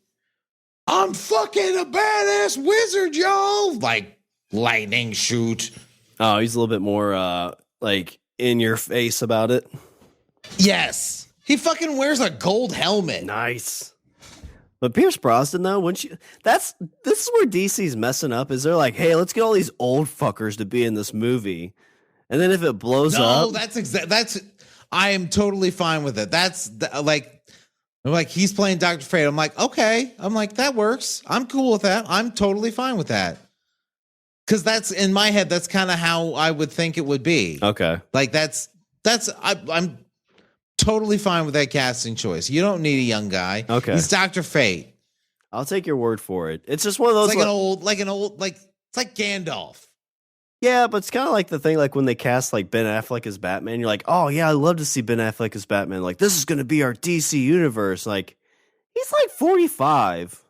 I'm fucking a badass wizard, yo. Like lightning shoot. Oh, he's a little bit more like in your face about it. Yes. He fucking wears a gold helmet. Nice. But Pierce Brosnan, though, this is where DC's messing up. Is they're like, hey, let's get all these old fuckers to be in this movie, and then if it blows up, I am totally fine with it. Like he's playing Dr. Fate. I'm like, okay. I'm like, that works. I'm cool with that. I'm totally fine with that. Because that's in my head. That's kind of how I would think it would be. Okay. Like I'm totally fine with that casting choice. You don't need a young guy. Okay. He's Dr. Fate. I'll take your word for it. It's just one of those it's like Gandalf. Yeah, but it's kind of like the thing like when they cast like Ben Affleck as Batman, you're like, "Oh, yeah, I'd love to see Ben Affleck as Batman. Like this is going to be our DC universe." Like he's like 45.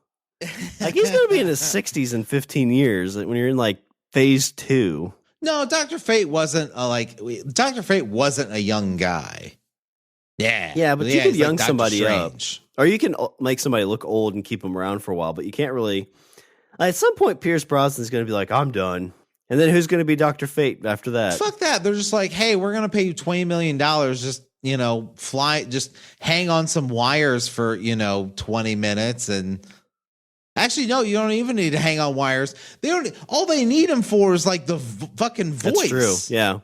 Like he's going to be in his 60s in 15 years when you're in like phase 2. No, Dr. Fate wasn't a young guy. Yeah, but you could young somebody up. Or you can make somebody look old and keep them around for a while, but you can't really. At some point, Pierce Brosnan's going to be like, I'm done. And then who's going to be Dr. Fate after that? Fuck that. They're just like, hey, we're going to pay you $20 million. Just, just hang on some wires for, 20 minutes. And actually, no, you don't even need to hang on wires. All they need him for is like the fucking voice. That's true. Yeah.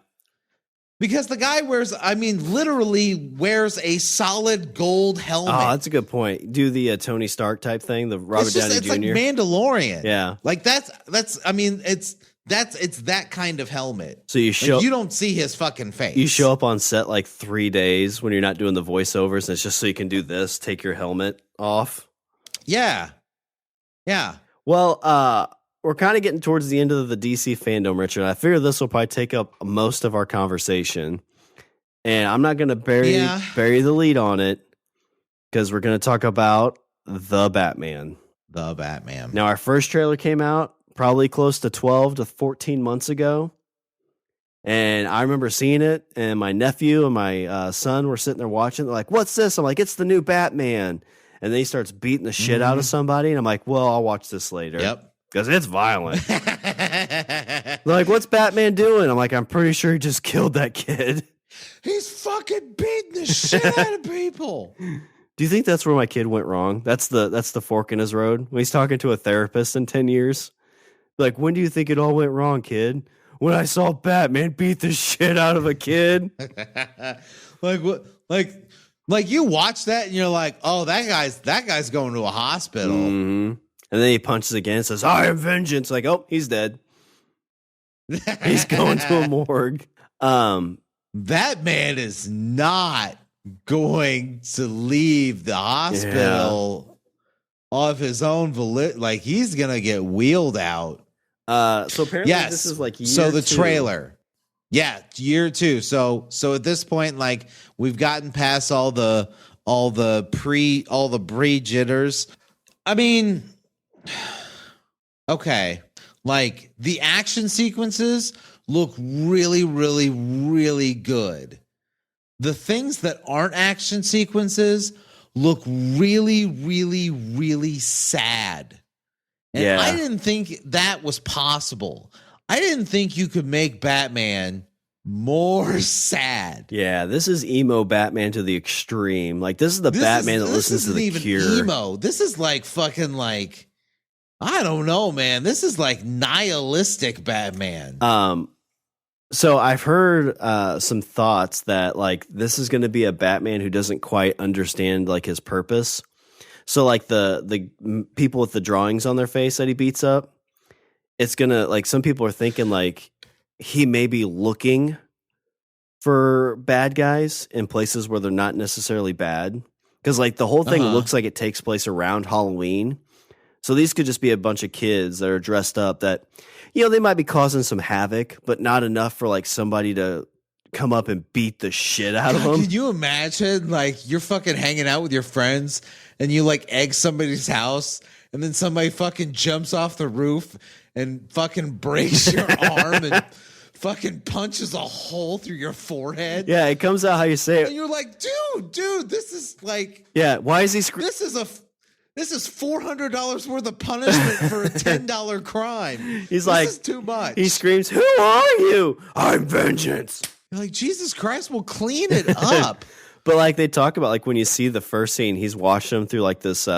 Because the guy literally wears a solid gold helmet. Oh, that's a good point. Do the Tony Stark type thing, the Robert Downey Jr. It's like Mandalorian. Yeah. Like it's that kind of helmet. So you don't see his fucking face. You show up on set like 3 days when you're not doing the voiceovers, and it's just so you can do this, take your helmet off. Yeah. Yeah. Well, we're kind of getting towards the end of the DC fandom, Richard. I figure this will probably take up most of our conversation. And I'm not going to bury the lead on it because we're going to talk about The Batman. The Batman. Now, our first trailer came out probably close to 12 to 14 months ago. And I remember seeing it, and my nephew and my son were sitting there watching. They're like, what's this? I'm like, it's the new Batman. And then he starts beating the shit out of somebody. And I'm like, well, I'll watch this later. Yep. Because it's violent. They're like, what's Batman doing? I'm like, I'm pretty sure he just killed that kid. He's fucking beating the shit out of people. Do you think that's where my kid went wrong? That's the fork in his road. When he's talking to a therapist in 10 years. Like, when do you think it all went wrong, kid? when I saw Batman beat the shit out of a kid. Like what? Like you watch that and you're like, oh, that guy's going to a hospital. Mm-hmm. And then he punches again and says, I am vengeance. Like, oh, he's dead. He's going to a morgue. That man is not going to leave the hospital of his own volition. Like, he's going to get wheeled out. So apparently this is like year so the two. trailer. Yeah, year 2. So at this point, like, we've gotten past all the pre-jitters. I mean, okay. Like, the action sequences look really, really, really good. The things that aren't action sequences look really, really, really sad. And I didn't think that was possible. I didn't think you could make Batman more sad. Yeah, this is emo Batman to the extreme. Like, this is the Batman that listens to The Cure. Emo. This is like fucking like, I don't know, man. This is like nihilistic Batman. So I've heard some thoughts that like this is going to be a Batman who doesn't quite understand like his purpose. So like the people with the drawings on their face that he beats up, it's gonna like some people are thinking like he may be looking for bad guys in places where they're not necessarily bad, because like the whole thing looks like it takes place around Halloween. So these could just be a bunch of kids that are dressed up that, you know, they might be causing some havoc, but not enough for like somebody to come up and beat the shit out of them. Can you imagine like you're fucking hanging out with your friends and you like egg somebody's house and then somebody fucking jumps off the roof and fucking breaks your arm and fucking punches a hole through your forehead? Yeah, it comes out how you say it. And you're like, dude, this is like... Yeah, why is he... This is $400 worth of punishment for a $10 crime. He's like, this is too much. He screams, "Who are you? I'm vengeance." You're like, Jesus Christ, we'll clean it up. But like they talk about, like when you see the first scene, he's watching them through like this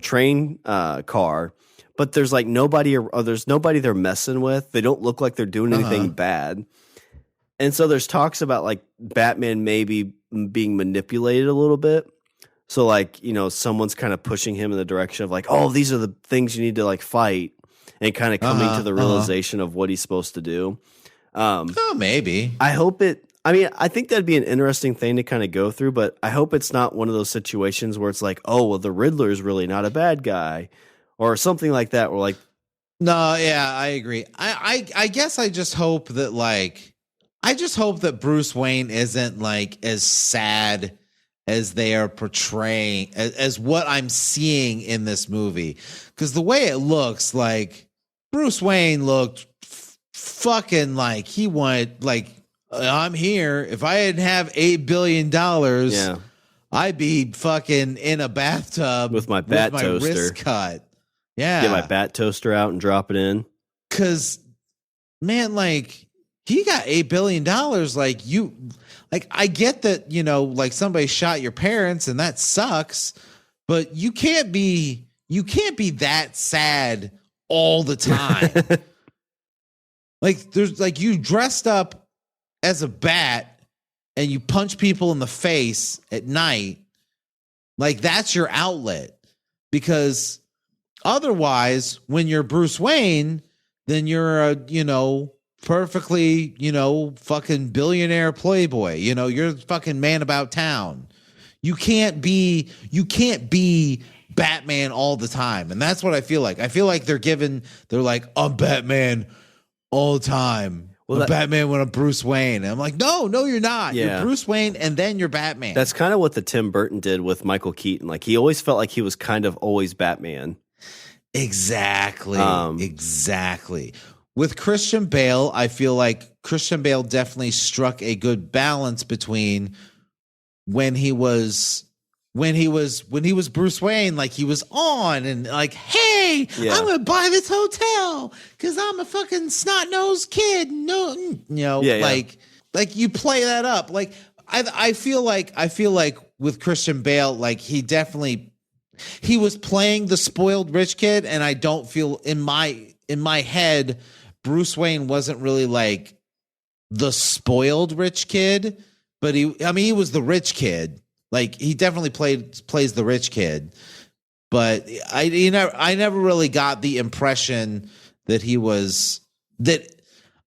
train car, but there's like nobody, or there's nobody they're messing with. They don't look like they're doing anything bad. And so there's talks about like Batman maybe being manipulated a little bit. So like, you know, someone's kind of pushing him in the direction of like, oh, these are the things you need to like fight, and kind of coming to the realization of what he's supposed to do. Maybe. I hope it, I mean, I think that'd be an interesting thing to kind of go through, but I hope it's not one of those situations where it's like, oh, well, the Riddler is really not a bad guy or something like that. Or like, no, yeah, I agree. I guess I just hope that Bruce Wayne isn't like as sad as they are portraying, as what I'm seeing in this movie. Because the way it looks, like, Bruce Wayne looked fucking like he wanted, like, I'm here. If I didn't have $8 billion, I'd be fucking in a bathtub with my bat toaster. Wrist cut. Yeah. Get my bat toaster out and drop it in. Because, man, like, he got $8 billion. Like, like, I get that, you know, like somebody shot your parents and that sucks, but you can't be that sad all the time. Like, there's like, you dressed up as a bat and you punch people in the face at night. Like, that's your outlet, because otherwise when you're Bruce Wayne, then you're a, you know, perfectly, you know, fucking billionaire playboy. You know, you're the fucking man about town. You can't be Batman all the time. And that's what I feel like. I feel like they're like, I'm Batman all the time. Well, Batman when I'm Bruce Wayne. And I'm like, no, you're not. Yeah. You're Bruce Wayne and then you're Batman. That's kind of what the Tim Burton did with Michael Keaton. Like, he always felt like he was kind of always Batman. Exactly. Exactly. With Christian Bale, I feel like Christian Bale definitely struck a good balance between when he was Bruce Wayne, like he was on and like, hey, I'm gonna buy this hotel because I'm a fucking snot-nosed kid. No, you know, like you play that up. Like I feel like with Christian Bale, like he was playing the spoiled rich kid, and I don't feel in my head Bruce Wayne wasn't really like the spoiled rich kid, but he was the rich kid. Like he definitely plays the rich kid, but I never really got the impression that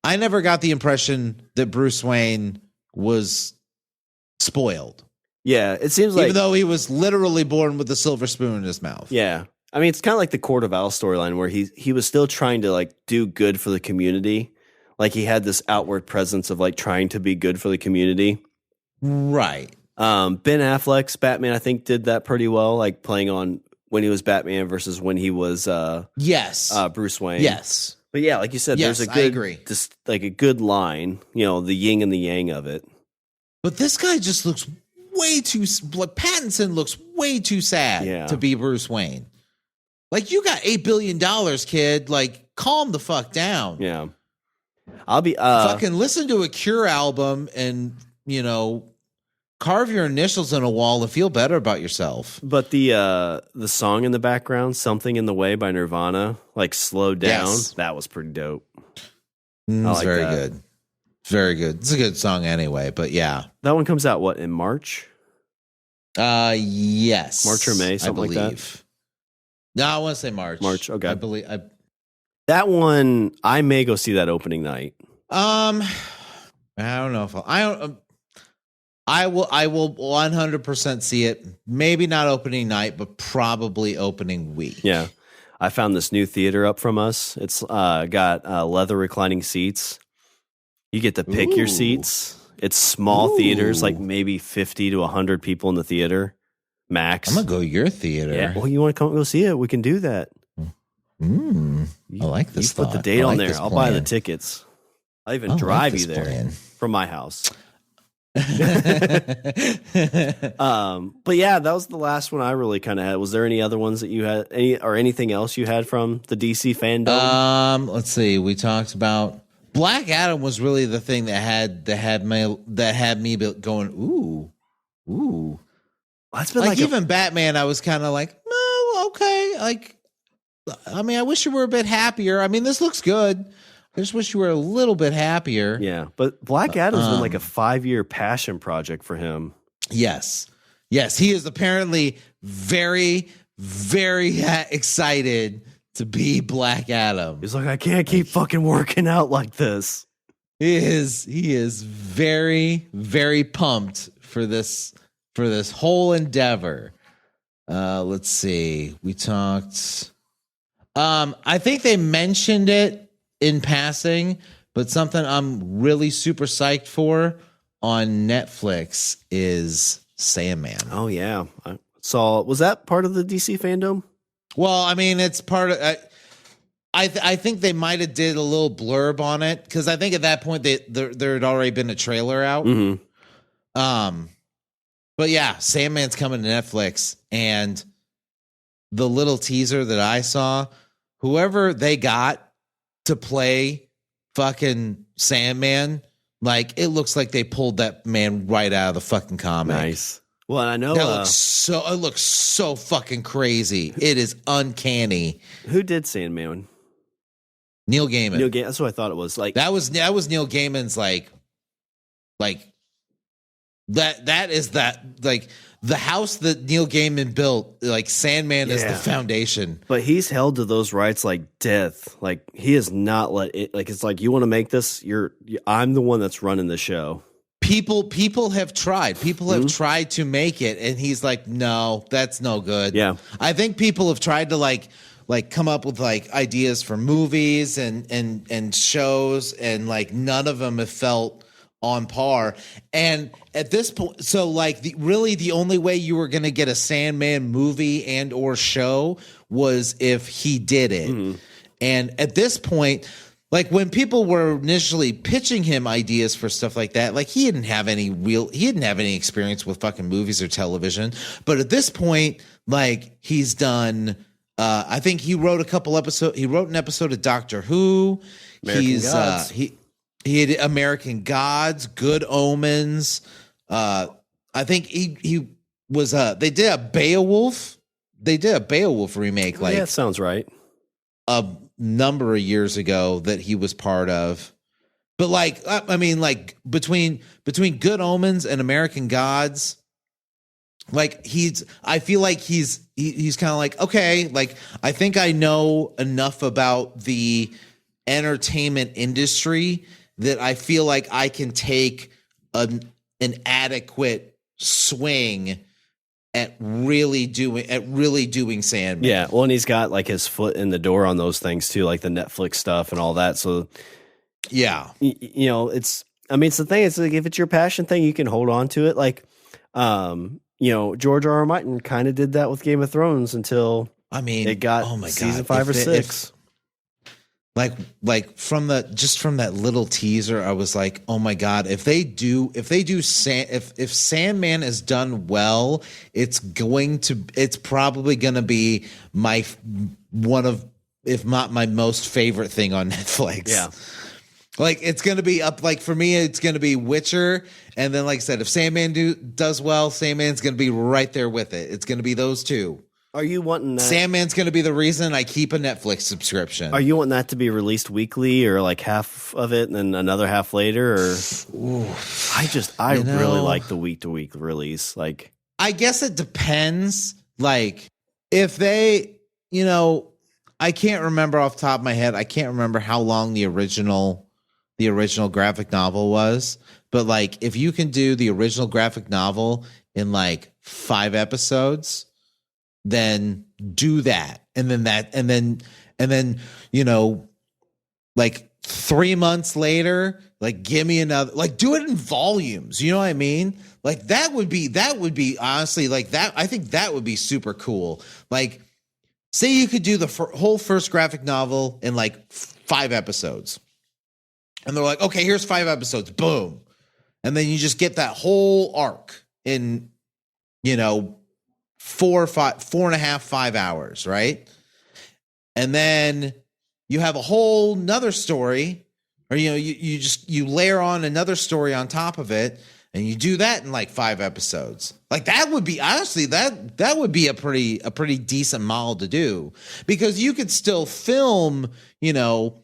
I never got the impression that Bruce Wayne was spoiled. Yeah, it seems like, even though he was literally born with a silver spoon in his mouth. Yeah. I mean, it's kind of like the Court of Owls storyline where he was still trying to like do good for the community. Like he had this outward presence of like trying to be good for the community. Right. Ben Affleck's Batman, I think, did that pretty well, like playing on when he was Batman versus when he was Bruce Wayne. Yes. But yeah, like you said, yes, there's a good, I agree. Just like a good line, the yin and the yang of it. But this guy just looks way too, like Pattinson looks way too sad to be Bruce Wayne. Like, you got $8 billion, kid. Like, calm the fuck down. Yeah. I'll be fucking listen to a Cure album and, carve your initials in a wall and feel better about yourself. But the song in the background, Something in the Way by Nirvana, like slowed down. Yes. That was pretty dope. It's very good. Very good. It's a good song anyway, but yeah. That one comes out, in March? Yes. March or May, something like that? No, I want to say March. March, okay. I believe. That one, I may go see that opening night. I don't know if I will 100% see it. Maybe not opening night, but probably opening week. Yeah. I found this new theater up from us. It's got leather reclining seats. You get to pick your seats. It's small theaters, like maybe 50 to 100 people in the theater, max. I'm going to go to your theater. Yeah. Well, you want to come go see it? We can do that. I like this. You put the date on there. I'll buy the tickets. I'll even drive you there from my house. But yeah, that was the last one I really kind of had. Was there any other ones that you had, anything else you had from the DC fandom? Let's see. We talked about Black Adam was really the thing that had me going. Ooh. That's been like even Batman. I was kind of like, no, okay. Like, I mean, I wish you were a bit happier. I mean, this looks good. I just wish you were a little bit happier. Yeah, but Black Adam's been like a 5-year passion project for him. Yes. He is apparently very, very excited to be Black Adam. He's like, I can't keep fucking working out like this. He is very, very pumped for this whole endeavor. Let's see. We talked. I think they mentioned it in passing, but something I'm really super psyched for on Netflix is Sandman. Oh yeah, I saw. Was that part of the DC fandom? Well, I mean, it's part of. I think they might have did a little blurb on it because I think at that point there had already been a trailer out. Mm-hmm. But yeah, Sandman's coming to Netflix, and the little teaser that I saw, whoever they got to play fucking Sandman, like it looks like they pulled that man right out of the fucking comic. Nice. Well, I know it looks so fucking crazy. It is uncanny. Who did Sandman? Neil Gaiman. That's what I thought it was. Like that was Neil Gaiman's like that is the house that Neil Gaiman built. Like Sandman is the foundation. But he's held to those rights like death. Like he has not let it. Like it's like, you want to make this? I'm the one that's running the show. People have tried. People have tried to make it, and he's like, no, that's no good. Yeah, I think people have tried to like come up with like ideas for movies and shows, and like none of them have felt on par. And at this point, so like the only way you were going to get a Sandman movie and or show was if he did it. Mm-hmm. And at this point, like when people were initially pitching him ideas for stuff like that, like he didn't have any experience with fucking movies or television. But at this point, like he's done, I think he wrote an episode of Doctor Who. He had American Gods, Good Omens. I think he was they did a Beowulf. They did a Beowulf remake. Yeah, that sounds right. number of years ago that he was part of. But like, I mean, like between Good Omens and American Gods, like I feel like he's kind of like, okay, like I think I know enough about the entertainment industry that I feel like I can take an adequate swing at really doing Sandman. Yeah, well, and he's got like his foot in the door on those things too, like the Netflix stuff and all that. So yeah, you know, it's the thing. It's like if it's your passion thing, you can hold on to it. Like, you know, George R. R. Martin kind of did that with Game of Thrones until it got season 5 or 6. Like from that little teaser, I was like, oh my God, if Sandman is done well, it's probably gonna be one of, if not my most favorite thing on Netflix. Yeah. Like it's gonna be up. Like for me, it's gonna be Witcher, and then like I said, if Sandman does well, Sandman's gonna be right there with it. It's gonna be those two. Are you wanting that? Sandman's going to be the reason I keep a Netflix subscription. Are you wanting that to be released weekly, or like half of it and then another half later? Or I really like the week to week release. Like, I guess it depends. Like if they, you know, I can't remember off the top of my head. I can't remember how long the original graphic novel was, but like if you can do the original graphic novel in like 5 episodes, then do that. And then, you know, like 3 months later, like give me another, like do it in volumes. You know what I mean? Like that would be honestly like that. I think that would be super cool. Like say you could do the whole first graphic novel in like 5 episodes, and they're like, okay, here's 5 episodes. Boom. And then you just get that whole arc in, you know, 4.5, 5 hours, right? And then you have a whole nother story, or you know, you layer on another story on top of it, and you do that in like 5 episodes. Like that would be honestly that would be a pretty decent model to do, because you could still film, you know,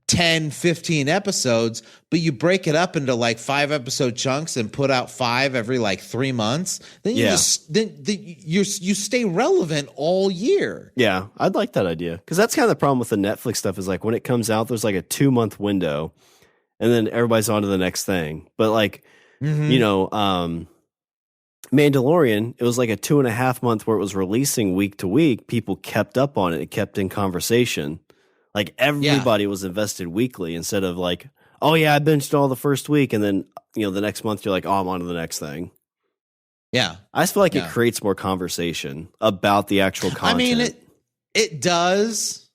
10, 15 episodes, but you break it up into like 5 episode chunks and put out 5 every like 3 months. Then you stay relevant all year. Yeah, I'd like that idea, because that's kind of the problem with the Netflix stuff is like when it comes out, there's like a 2-month window, and then everybody's on to the next thing. But like, you know, Mandalorian, it was like a 2.5 month where it was releasing week to week. People kept up on it. It kept in conversation. Like everybody was invested weekly instead of like, oh yeah, I binged all the first week, and then, you know, the next month you're like, oh, I'm on to the next thing. Yeah. I just feel like it creates more conversation about the actual content. I mean, it does.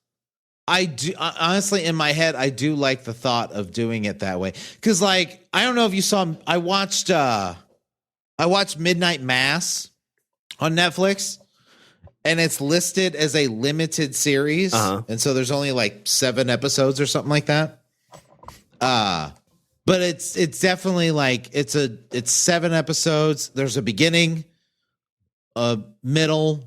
I do honestly, in my head, I do like the thought of doing it that way. Cause like, I don't know if you saw, I watched Midnight Mass on Netflix. And it's listed as a limited series. And so there's only like 7 episodes or something like that. But it's definitely like it's 7 episodes. There's a beginning, a middle,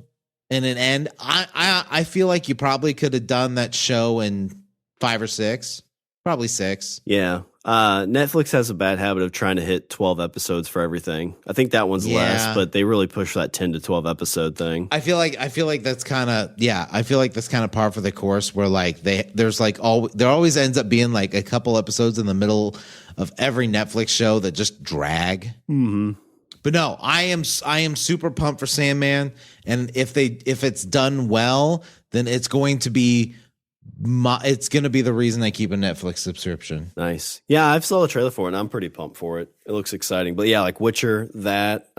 and an end. I feel like you probably could have done that show in 5 or 6. Probably 6. Yeah. Netflix has a bad habit of trying to hit 12 episodes for everything. I think that one's less, but they really push that 10 to 12 episode thing. I feel like that's kind of par for the course, where like there always ends up being like a couple episodes in the middle of every Netflix show that just drag. But no, I am super pumped for Sandman, and if it's done well, then it's going to be the reason I keep a Netflix subscription. Nice. Yeah, I've saw the trailer for it, and I'm pretty pumped for it. It looks exciting. But yeah, like Witcher, that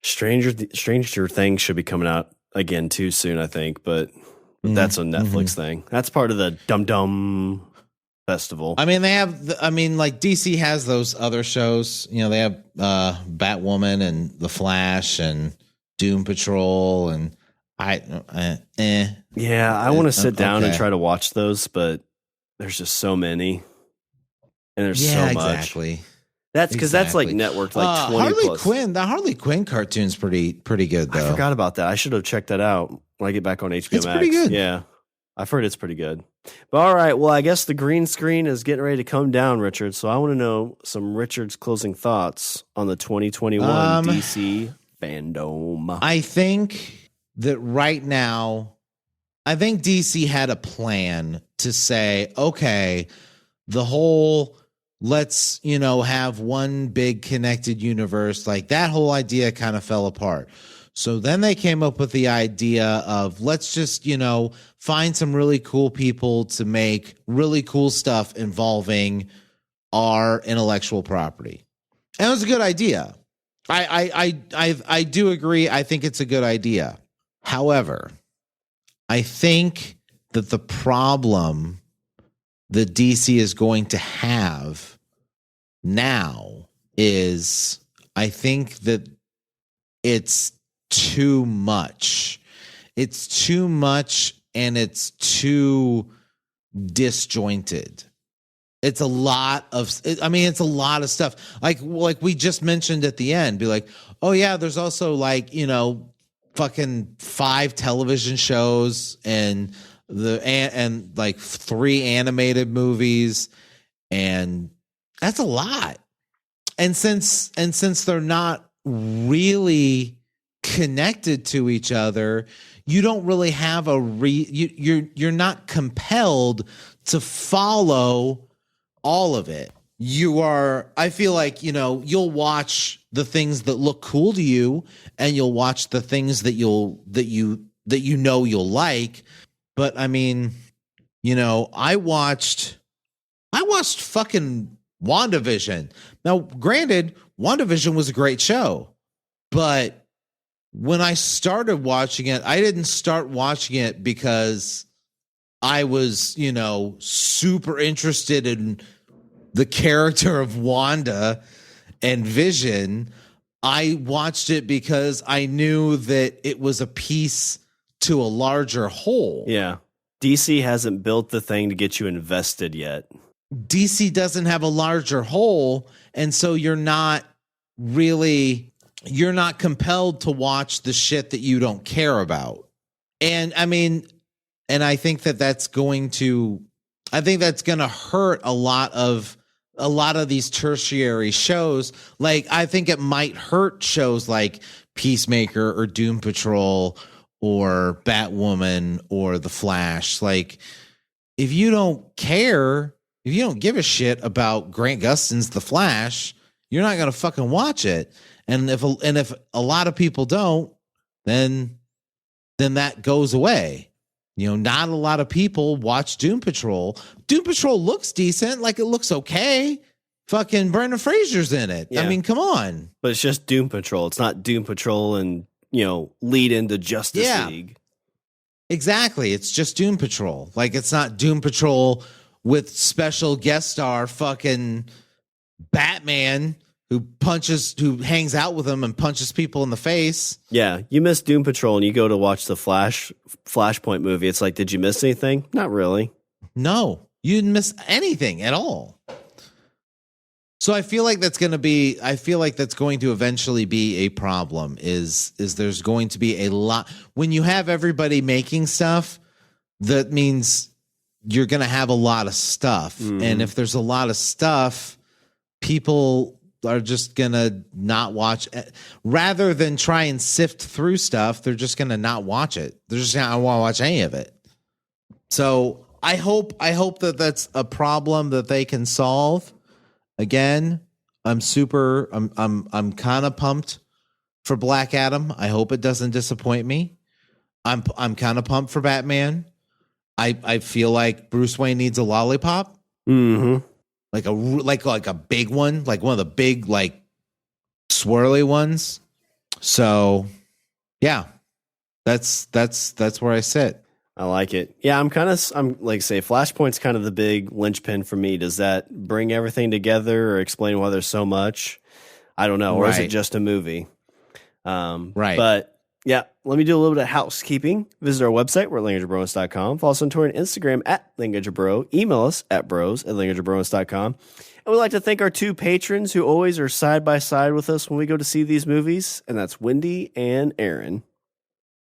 Stranger Things should be coming out again too soon, I think. But that's a Netflix thing. That's part of the Dum Dum Festival. I mean, like DC has those other shows. You know, they have Batwoman and The Flash and Doom Patrol, and Yeah, I want to sit down and try to watch those, but there's just so many, and there's so much. Exactly. That's because that's like networked like 20 Harley plus. Quinn. The Harley Quinn cartoon's pretty good though. I forgot about that. I should have checked that out when I get back on HBO Max. Pretty good. Yeah, I've heard it's pretty good. But all right, well, I guess the green screen is getting ready to come down, Richard. So I want to know some Richard's closing thoughts on the 2021 DC Fandome. I think that right now, I think DC had a plan to say, okay, the whole let's, have one big connected universe, like that whole idea kind of fell apart. So then they came up with the idea of let's just, find some really cool people to make really cool stuff involving our intellectual property. And it was a good idea. I do agree. I think it's a good idea. However, I think that the problem that DC is going to have now is I think that it's too much. It's too much and it's too disjointed. It's a lot of stuff. Like we just mentioned at the end, be like, oh yeah, there's also fucking 5 television shows and like 3 animated movies, and that's a lot. And since they're not really connected to each other, you don't really have you're not compelled to follow all of it. I feel like, you'll watch the things that look cool to you, and you'll watch the things that you'll like. But I mean, I watched fucking WandaVision. Now, granted, WandaVision was a great show, but when I started watching it, I didn't start watching it because I was, super interested in the character of Wanda and Vision. I watched it because I knew that it was a piece to a larger whole. Yeah. DC hasn't built the thing to get you invested yet. DC doesn't have a larger whole, and so you're not compelled to watch the shit that you don't care about. And I mean, and I think that's going to hurt a lot of these tertiary shows. Like, I think it might hurt shows like Peacemaker or Doom Patrol or Batwoman or The Flash. Like, if you don't care, if you don't give a shit about Grant Gustin's The Flash, you're not going to fucking watch it. And if a lot of people don't, then that goes away. Not a lot of people watch Doom Patrol. Doom Patrol looks decent. Like, it looks okay. Fucking Brendan Fraser's in it. Yeah. I mean, come on. But it's just Doom Patrol. It's not Doom Patrol and, lead into Justice League. Exactly. It's just Doom Patrol. Like, it's not Doom Patrol with special guest star fucking Batman who hangs out with him and punches people in the face. Yeah, you miss Doom Patrol and you go to watch the Flashpoint movie. It's like, did you miss anything? Not really. No, you didn't miss anything at all. So I feel like that's going to eventually be a problem is there's going to be a lot. When you have everybody making stuff, that means you're going to have a lot of stuff. Mm-hmm. And if there's a lot of stuff, people are just gonna not watch it. Rather than try and sift through stuff, they're just gonna not watch it. They're just gonna not want to watch any of it. So I hope that that's a problem that they can solve. Again, I'm kind of pumped for Black Adam. I hope it doesn't disappoint me. I'm kind of pumped for Batman. I feel like Bruce Wayne needs a lollipop. Mm-hmm. Like a big one, like one of the big, like, swirly ones. So yeah, that's where I sit. I like it. Yeah, I'm like, say, Flashpoint's kind of the big linchpin for me. Does that bring everything together or explain why there's so much? I don't know. Or is it just a movie? Right. But yeah, let me do a little bit of housekeeping. Visit our website, we're at languageofbromance.com. Follow us on Twitter and Instagram at languageofbro. Email us at bros@languageofbromance.com. And we'd like to thank our 2 patrons who always are side by side with us when we go to see these movies, and that's Wendy and Aaron.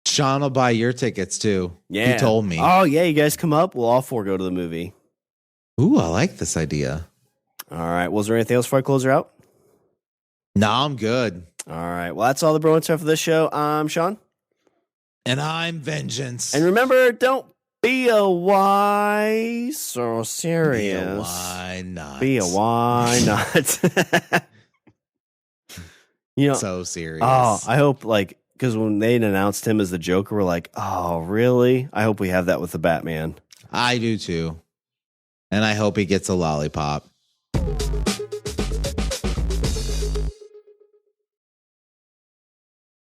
Shawn will buy your tickets too. Yeah. He told me. Oh, yeah. You guys come up. We'll all four go to the movie. Ooh, I like this idea. All right. Was there anything else before I close her out? No, I'm good. All right. Well, that's all the Bromance have for this show. I'm Shawn. And I'm Vengeance. And remember, don't be a why so serious. Be a why not? Be a why not? You know, so serious. Oh, I hope, like, because when they announced him as the Joker, we're like, oh, really? I hope we have that with the Batman. I do too. And I hope he gets a lollipop.